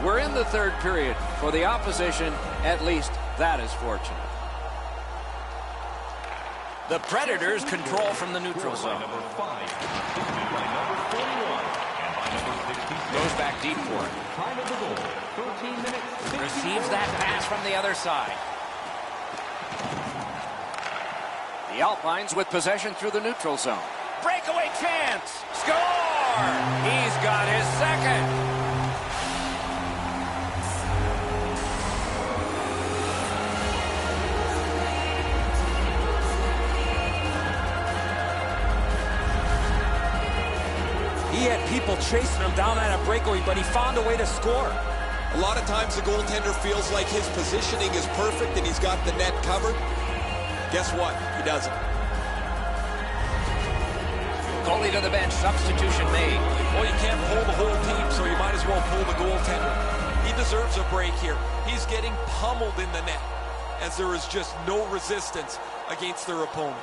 We're in the third period. For the opposition, at least that is fortunate. The Predators control from the neutral zone. Number 5, by number 41, and by number 66. Goes back deep for it. Time of the goal, 13 minutes. Receives that pass from the other side. The Alpines with possession through the neutral zone. Breakaway chance. Score! He's got his second. He had people chasing him down on a breakaway, but he found a way to score. A lot of times the goaltender feels like his positioning is perfect and he's got the net covered. Guess what? He doesn't. Goalie to the bench. Substitution made. Well, you can't pull the whole team, so you might as well pull the goaltender. He deserves a break here. He's getting pummeled in the net as there is just no resistance against their opponent.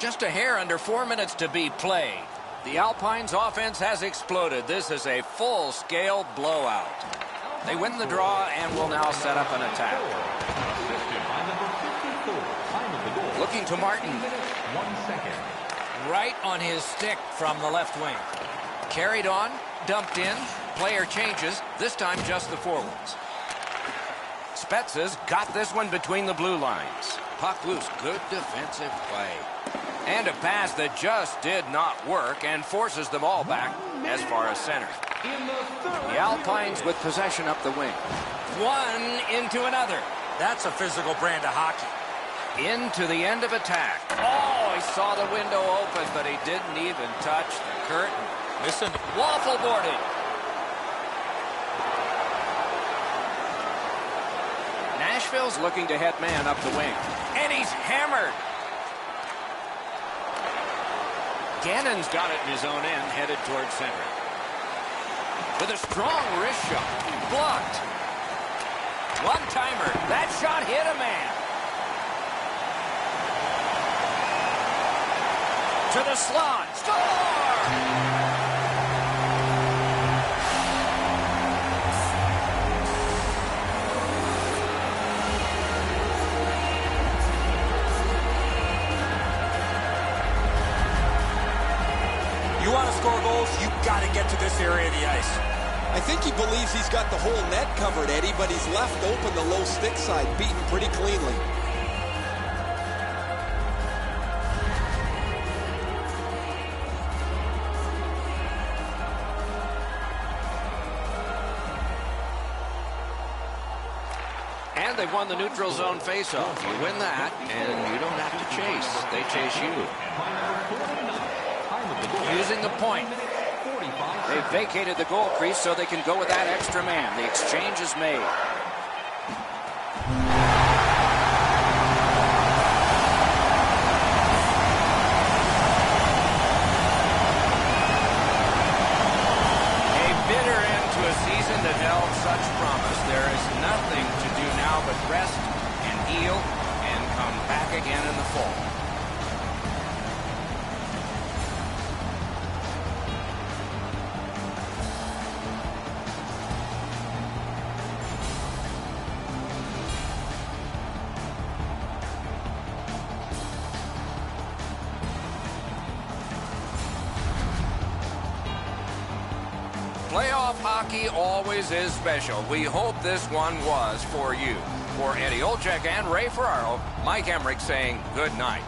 Just a hair under 4 minutes to be played. The Alpines' offense has exploded. This is a full-scale blowout. They win the draw and will now set up an attack. Looking to Martin. 1 second. Right on his stick from the left wing. Carried on, dumped in. Player changes, this time just the forwards. Spezza's got this one between the blue lines. Puck loose, good defensive play. And a pass that just did not work and forces the ball back as far as center. The Alpines with possession up the wing. One into another. That's a physical brand of hockey. Into the end of attack. Oh, he saw the window open, but he didn't even touch the curtain. Listen, Waffle boarded. Nashville's looking to head man up the wing. And he's hammered. Gannon's got it in his own end, headed towards center. With a strong wrist shot. Blocked. One-timer. That shot hit a man. To the slot. Score! you want to score goals, you've got to get to this area of the ice. I think he believes he's got the whole net covered, Eddie, but he's left open the low stick side, beaten pretty cleanly. And they've won the neutral zone faceoff. You win that, and you don't have to chase. They chase you. Using the point. They've vacated the goal crease so they can go with that extra man. The exchange is made. A bitter end to a season that held such promise. There is nothing to do now but rest and heal and come back again in the fall. Playoff hockey always is special. We hope this one was for you. For Eddie Olczyk and Ray Ferraro, Mike Emmerich saying good night.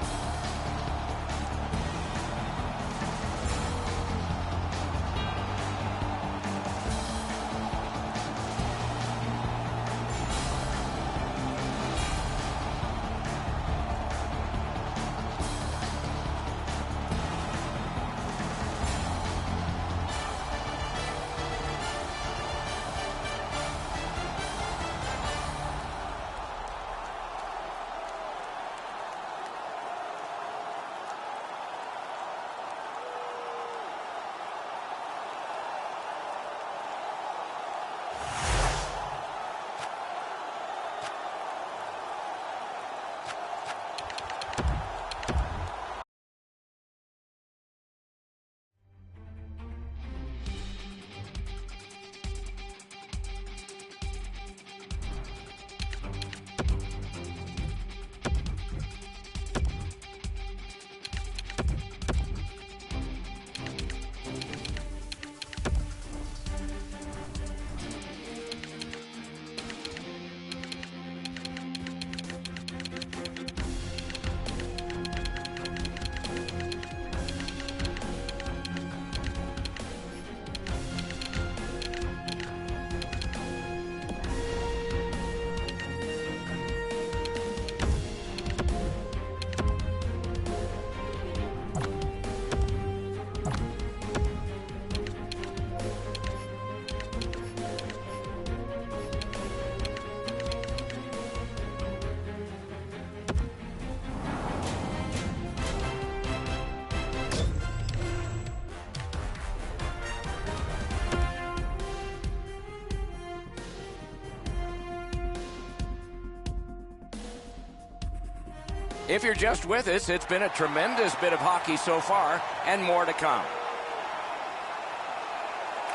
If you're just with us, it's been a tremendous bit of hockey so far, and more to come.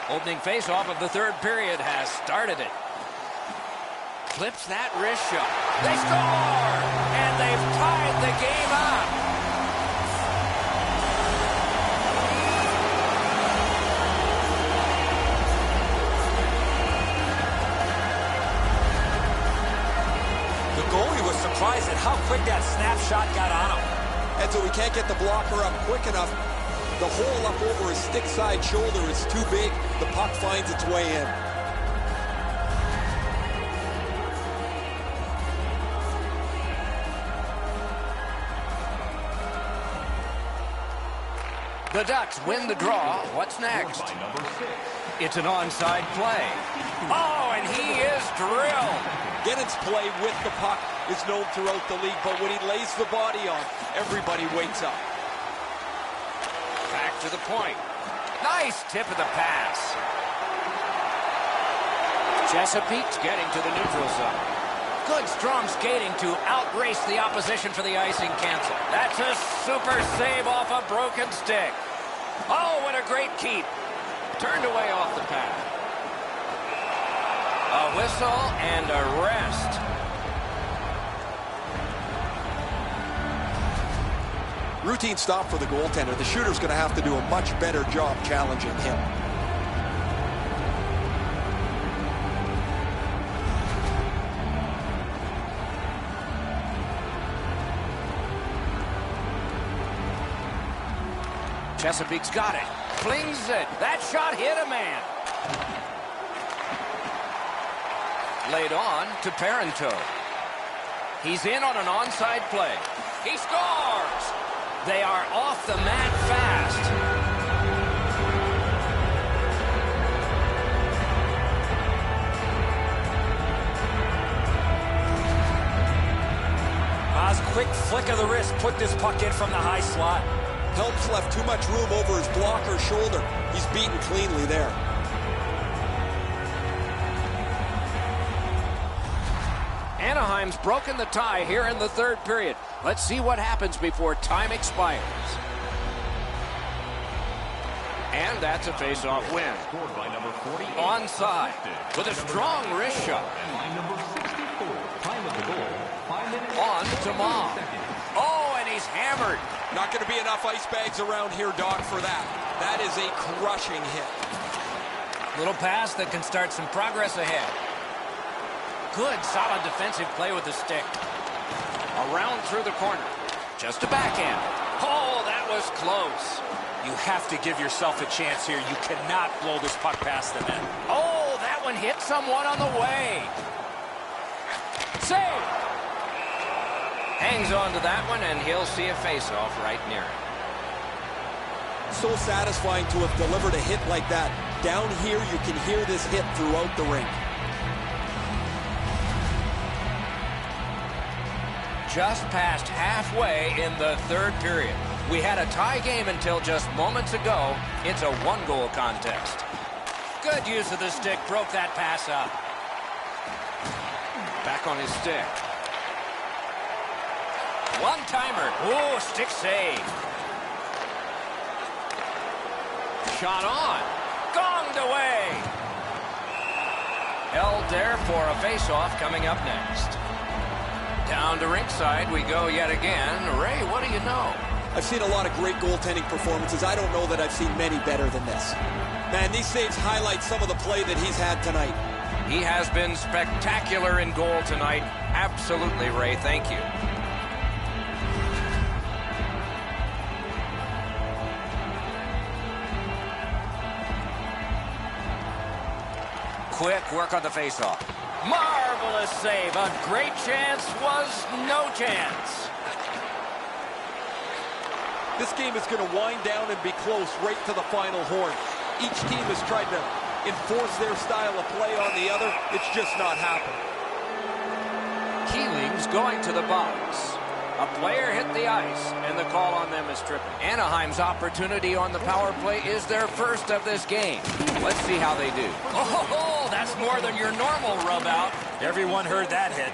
Opening faceoff of the third period has started it. Clips that wrist shot. They score! And they've tied the game up. The goalie was surprised at how quick that snapshot got on him. And so we can't get the blocker up quick enough. The hole up over his stick side shoulder is too big. The puck finds its way in. The Ducks win the draw. What's next? It's an onside play. Oh, and he is drilled. Guerin's play with the puck is known throughout the league, but when he lays the body on, everybody wakes up. Back to the point. Nice tip of the pass. Chesapeake's getting to the neutral zone. Good strong skating to outrace the opposition for the icing cancel. That's a super save off a broken stick. Oh, what a great keep. Turned away off the pad. A whistle and a rest. Routine stop for the goaltender. The shooter's going to have to do a much better job challenging him. Chesapeake's got it. Flings it. That shot hit a man. Laid on to Parenteau. He's in on an onside play. He scores! They are off the mat fast. Oz, quick flick of the wrist, put this puck in from the high slot. Helps left too much room over his blocker's shoulder. He's beaten cleanly there. Anaheim's broken the tie here in the third period. Let's see what happens before time expires. And that's a face-off win. Onside with a strong wrist shot. On to Mom. Oh, and he's hammered. Not going to be enough ice bags around here, Doc, for that. That is a crushing hit. Little pass that can start some progress ahead. Good, solid defensive play with the stick. Around through the corner. Just a backhand. Oh, that was close. You have to give yourself a chance here. You cannot blow this puck past the net. Oh, that one hit someone on the way. Save! Hangs on to that one, and he'll see a face-off right near it. So satisfying to have delivered a hit like that. Down here, you can hear this hit throughout the rink. Just past halfway in the third period. We had a tie game until just moments ago. It's a one-goal contest. Good use of the stick, broke that pass up. Back on his stick. One-timer. Ooh, stick save. Shot on. Gonged away. Held there for a face-off coming up next. Down to rinkside we go yet again. Ray, what do you know? I've seen a lot of great goaltending performances. I don't know that I've seen many better than this. Man, these saves highlight some of the play that he's had tonight. He has been spectacular in goal tonight. Absolutely, Ray. Thank you. Quick work on the faceoff. Marvelous save. A great chance was no chance. This game is going to wind down and be close right to the final horn. Each team has tried to enforce their style of play on the other. It's just not happening. Keeling's going to the box. A player hit the ice, and the call on them is tripping. Anaheim's opportunity on the power play is their first of this game. Let's see how they do. Oh, that's more than your normal rub out. Everyone heard that hit.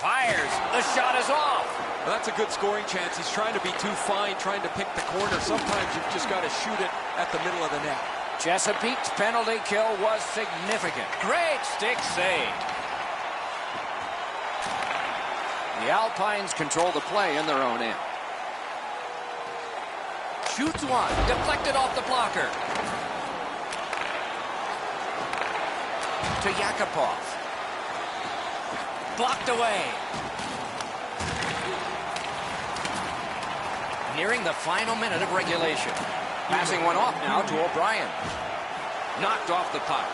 Fires. The shot is off. Well, that's a good scoring chance. He's trying to be too fine, trying to pick the corner. Sometimes you've just got to shoot it at the middle of the net. Chesapeake's penalty kill was significant. Great stick save. The Alpines control the play in their own end. Shoots one. Deflected off the blocker. To Yakupov. Blocked away. Nearing the final minute of regulation. Passing one off now to O'Brien. Knocked off the puck.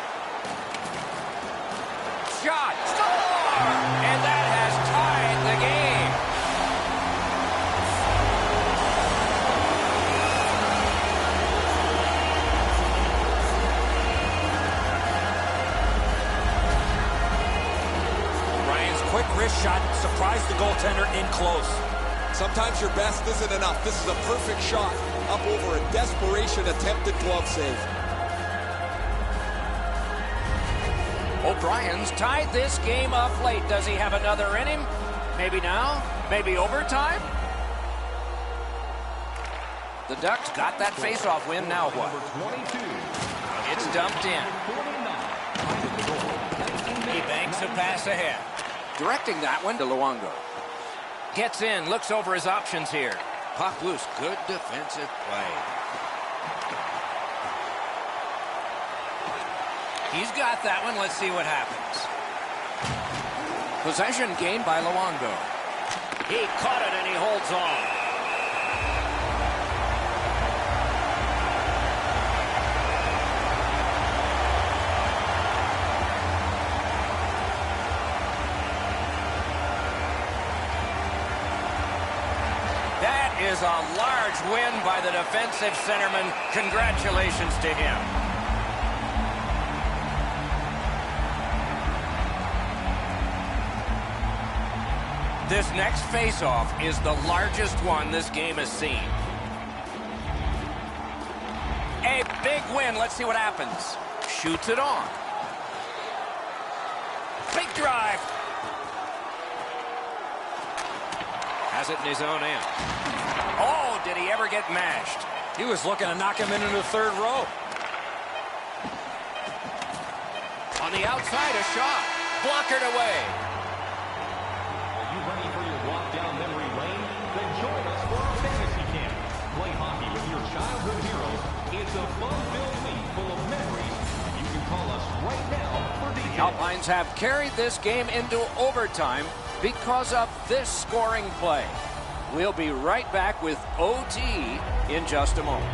Shot. Score! And that has tied the game. Ryan's quick wrist shot surprised the goaltender in close. Sometimes your best isn't enough. This is a perfect shot up over a desperation attempted glove save. O'Brien's tied this game up late. Does he have another in him? Maybe now? Maybe overtime? The Ducks got that face-off win. Now what? It's dumped in. He banks a pass ahead. Directing that one to Luongo. Gets in, looks over his options here. Puck loose. Good defensive play. He's got that one. Let's see what happens. Possession gained by Luongo. He caught it and he holds on. That is a large win by the defensive centerman. Congratulations to him. This next face-off is the largest one this game has seen. A big win. Let's see what happens. Shoots it on. Big drive. Has it in his own end. Oh, did he ever get mashed? He was looking to knock him into the third row. On the outside, a shot. Blockered away. Are you ready for your walk down memory lane? Then join us for our fantasy camp. Play hockey with your childhood heroes. It's a fun-filled week full of memories. You can call us right now for details. The Alpines have carried this game into overtime because of this scoring play. We'll be right back with OT in just a moment.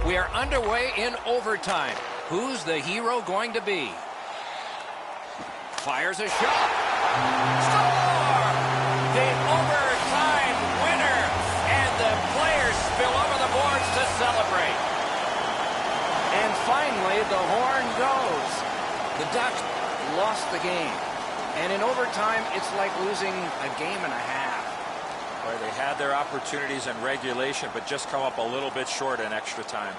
We are underway in overtime. Who's the hero going to be? Fires a shot. Score! The overtime winner. And the players spill over the boards to celebrate. And finally, the horn goes. The Ducks lost the game. And in overtime, it's like losing a game and a half. Where they had their opportunities in regulation, but just come up a little bit short in extra time.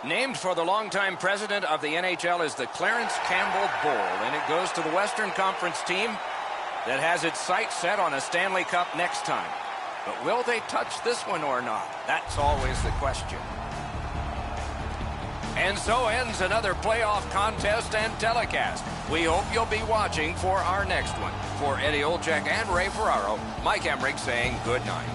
Named for the longtime president of the NHL is the Clarence Campbell Bowl, and it goes to the Western Conference team that has its sights set on a Stanley Cup next time. But will they touch this one or not? That's always the question. And so ends another playoff contest and telecast. We hope you'll be watching for our next one. For Eddie Olczyk and Ray Ferraro, Mike Emmerich saying good night.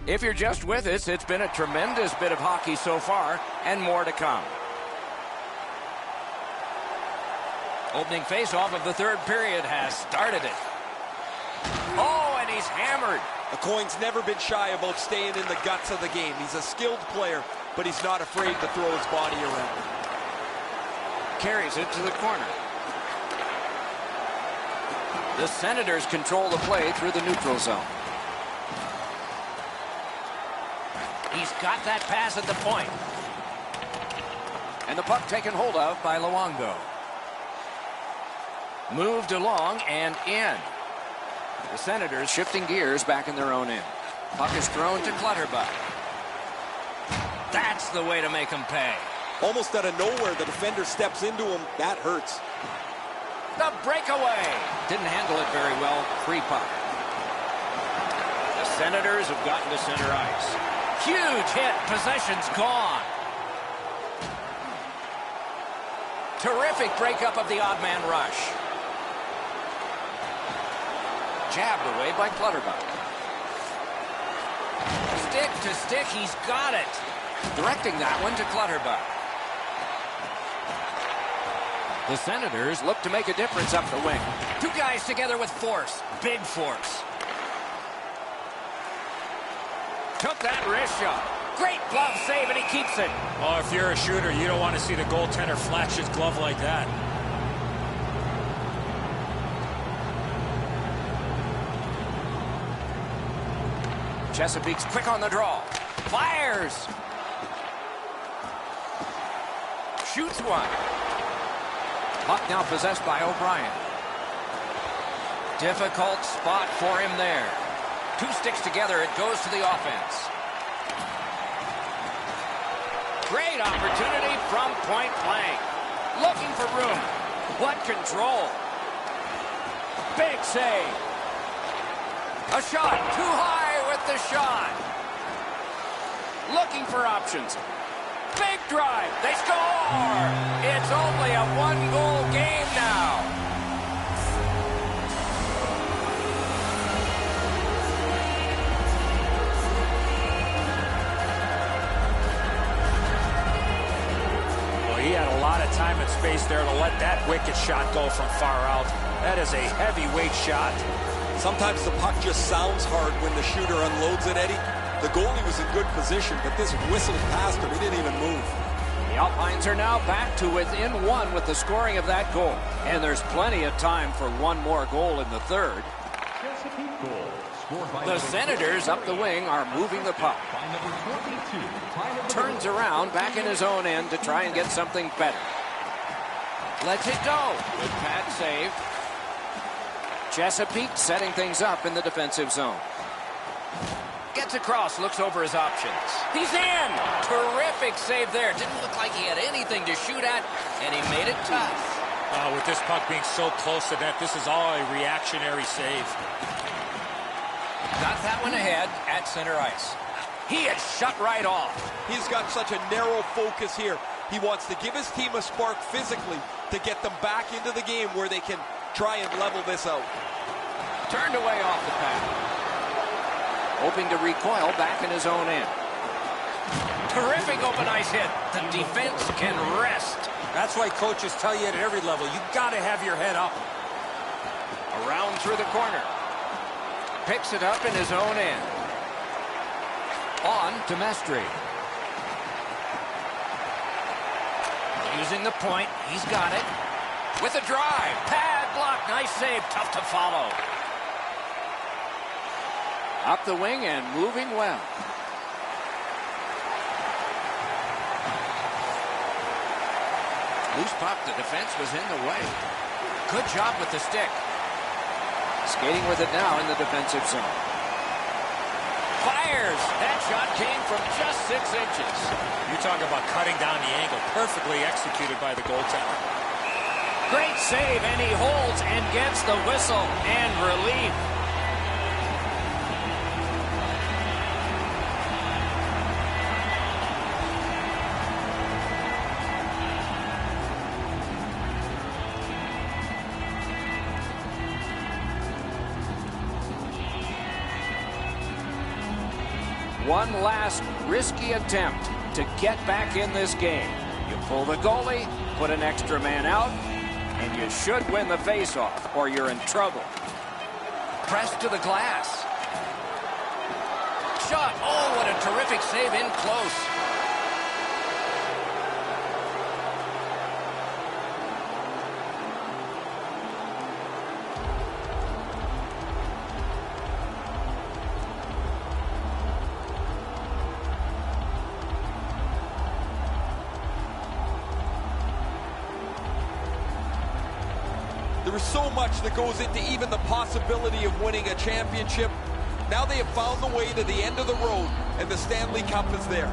If you're just with us, it's been a tremendous bit of hockey so far, and more to come. Opening faceoff of the third period has started it. Oh, and he's hammered. The Coin's never been shy about staying in the guts of the game. He's a skilled player, but he's not afraid to throw his body around. Carries it to the corner. The Senators control the play through the neutral zone. He's got that pass at the point. And the puck taken hold of by Luongo. Moved along and in. The Senators shifting gears back in their own end. Puck is thrown to Clutterbuck. That's the way to make him pay. Almost out of nowhere, the defender steps into him. That hurts. The breakaway. Didn't handle it very well. Free puck. The Senators have gotten to center ice. Huge hit. Possession's gone. Terrific breakup of the odd man rush. Jabbed away by Clutterbuck. Stick to stick. He's got it. Directing that one to Clutterbuck. The Senators look to make a difference up the wing. Two guys together with force. Big force. Took that wrist shot. Great glove save, and he keeps it. Oh, if you're a shooter, you don't want to see the goaltender flash his glove like that. Chesapeake's quick on the draw. Fires. Shoots one. Puck now possessed by O'Brien. Difficult spot for him there. Two sticks together, it goes to the offense. Great opportunity from point blank. Looking for room. What control. Big save. A shot too high with the shot. Looking for options. Big drive. They score. It's only a one-goal game now. He had a lot of time and space there to let that wicked shot go from far out. That is a heavyweight shot. Sometimes the puck just sounds hard when the shooter unloads it, Eddie. The goalie was in good position, but this whistled past him. He didn't even move. The Alpines are now back to within one with the scoring of that goal. And there's plenty of time for one more goal in the third. The Senators up the wing are moving the puck. Turns around back in his own end to try and get something better. Lets it go. Good pad save. Chesapeake setting things up in the defensive zone. Gets across, looks over his options. He's in! Terrific save there. Didn't look like he had anything to shoot at, and he made it tough. With this puck being so close to net, this is all a reactionary save. Got that one ahead at center ice. He is shut right off. He's got such a narrow focus here. He wants to give his team a spark physically to get them back into the game where they can try and level this out. Turned away off the pad. Hoping to recoil back in his own end. Terrific open ice hit. The defense can rest. That's why coaches tell you at every level, you got to have your head up. Around through the corner. Picks it up in his own end. On to Mestre. Using the point. He's got it. With a drive. Pad block. Nice save. Tough to follow. Up the wing and moving well. Loose puck. The defense was in the way. Good job with the stick. Skating with it now in the defensive zone. Fires. That shot came from just 6 inches. You talk about cutting down the angle. Perfectly executed by the goaltender. Great save, and he holds and gets the whistle and relief. One last risky attempt to get back in this game. You pull the goalie, put an extra man out, and you should win the faceoff, or you're in trouble. Pressed to the glass. Shot. Oh, what a terrific save in close. There is so much that goes into even the possibility of winning a championship. Now they have found the way to the end of the road, and the Stanley Cup is theirs.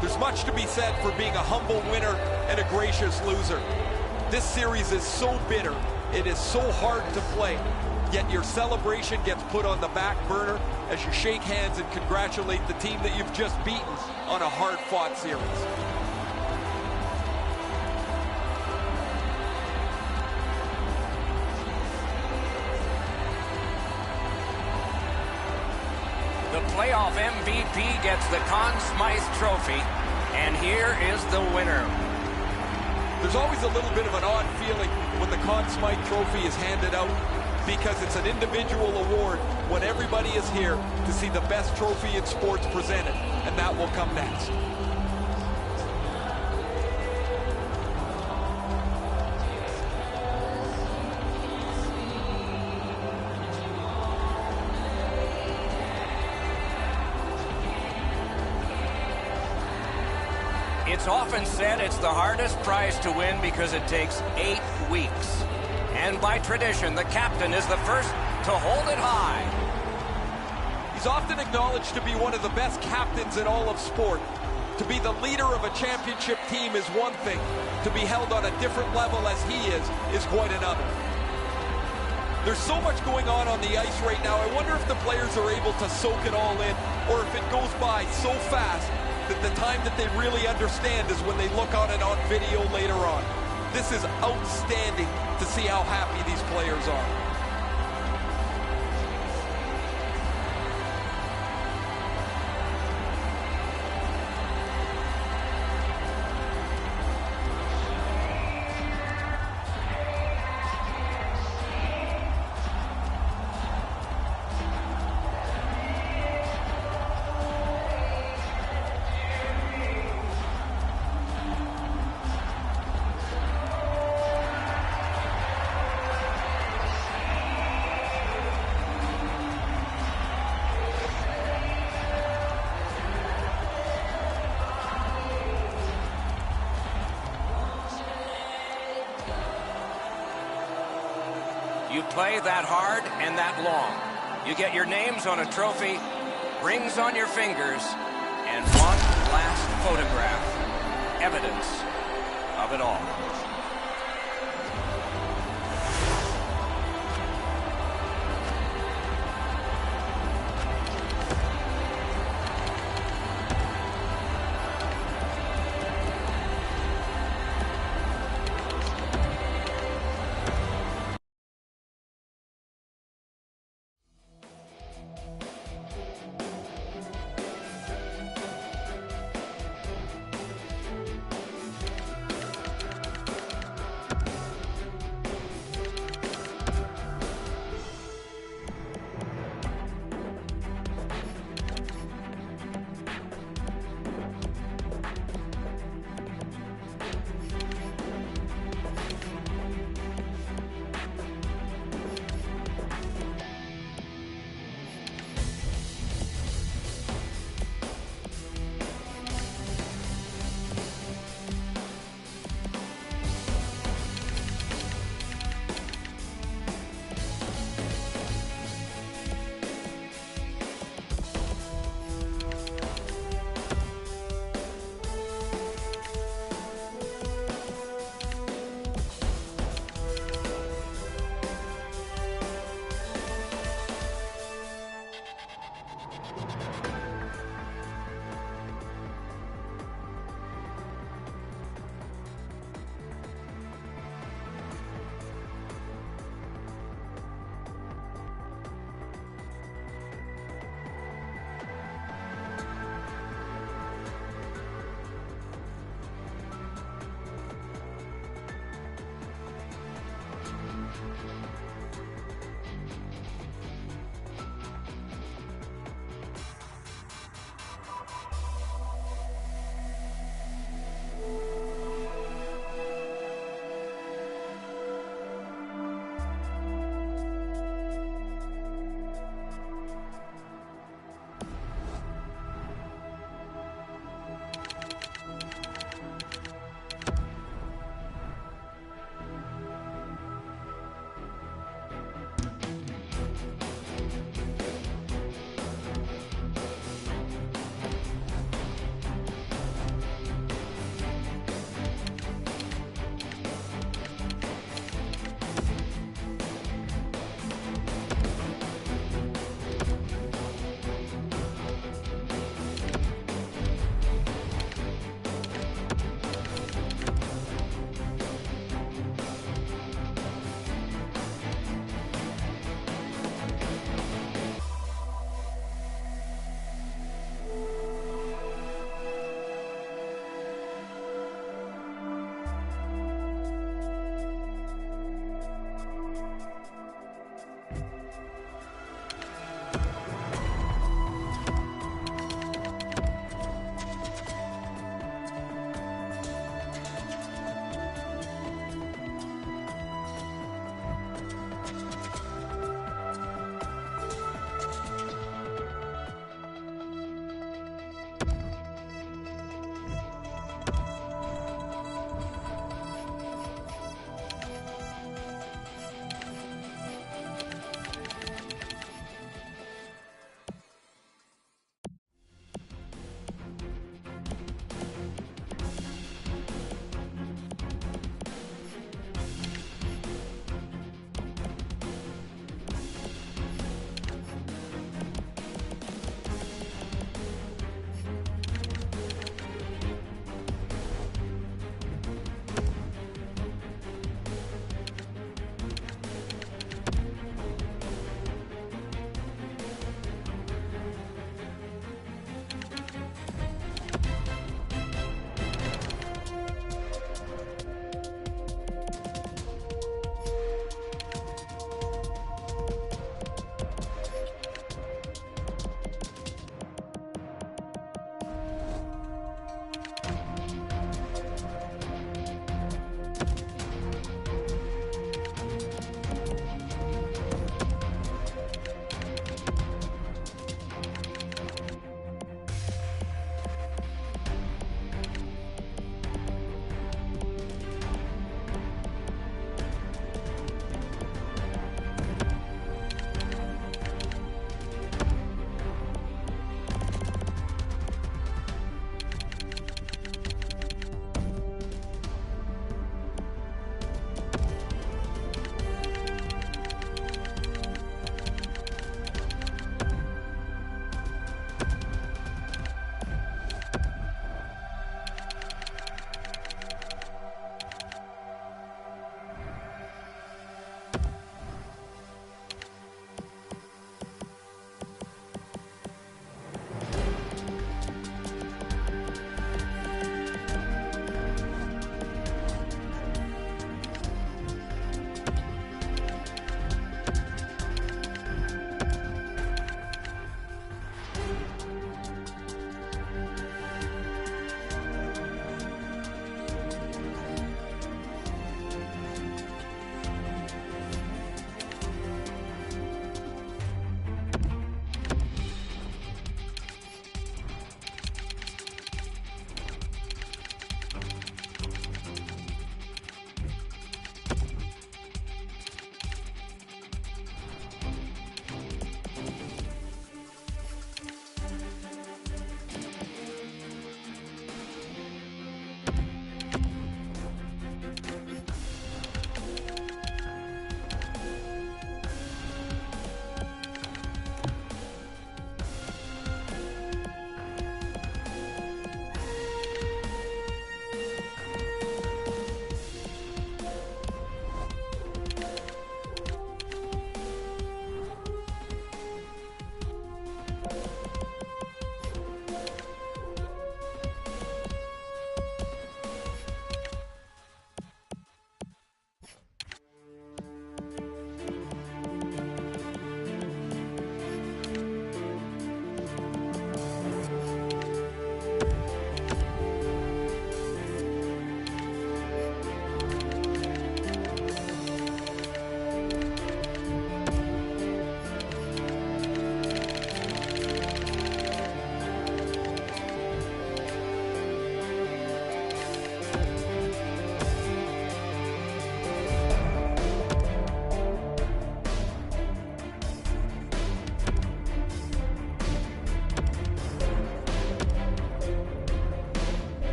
There's much to be said for being a humble winner and a gracious loser. This series is so bitter. It is so hard to play. Yet your celebration gets put on the back burner as you shake hands and congratulate the team that you've just beaten on a hard-fought series. The playoff MVP gets the Conn Smythe Trophy, and here is the winner. There's always a little bit of an odd feeling when the Conn Smythe Trophy is handed out, because it's an individual award when everybody is here to see the best trophy in sports presented, and that will come next. It's often said it's the hardest prize to win because it takes 8 weeks. And by tradition, the captain is the first to hold it high. He's often acknowledged to be one of the best captains in all of sport. To be the leader of a championship team is one thing. To be held on a different level as he is quite another. There's so much going on the ice right now. I wonder if the players are able to soak it all in, or if it goes by so fast that the time that they really understand is when they look on it on video later on. This is outstanding to see how happy these players are. You play that hard and that long. You get your names on a trophy, rings on your fingers, and one last photograph. Evidence of it all.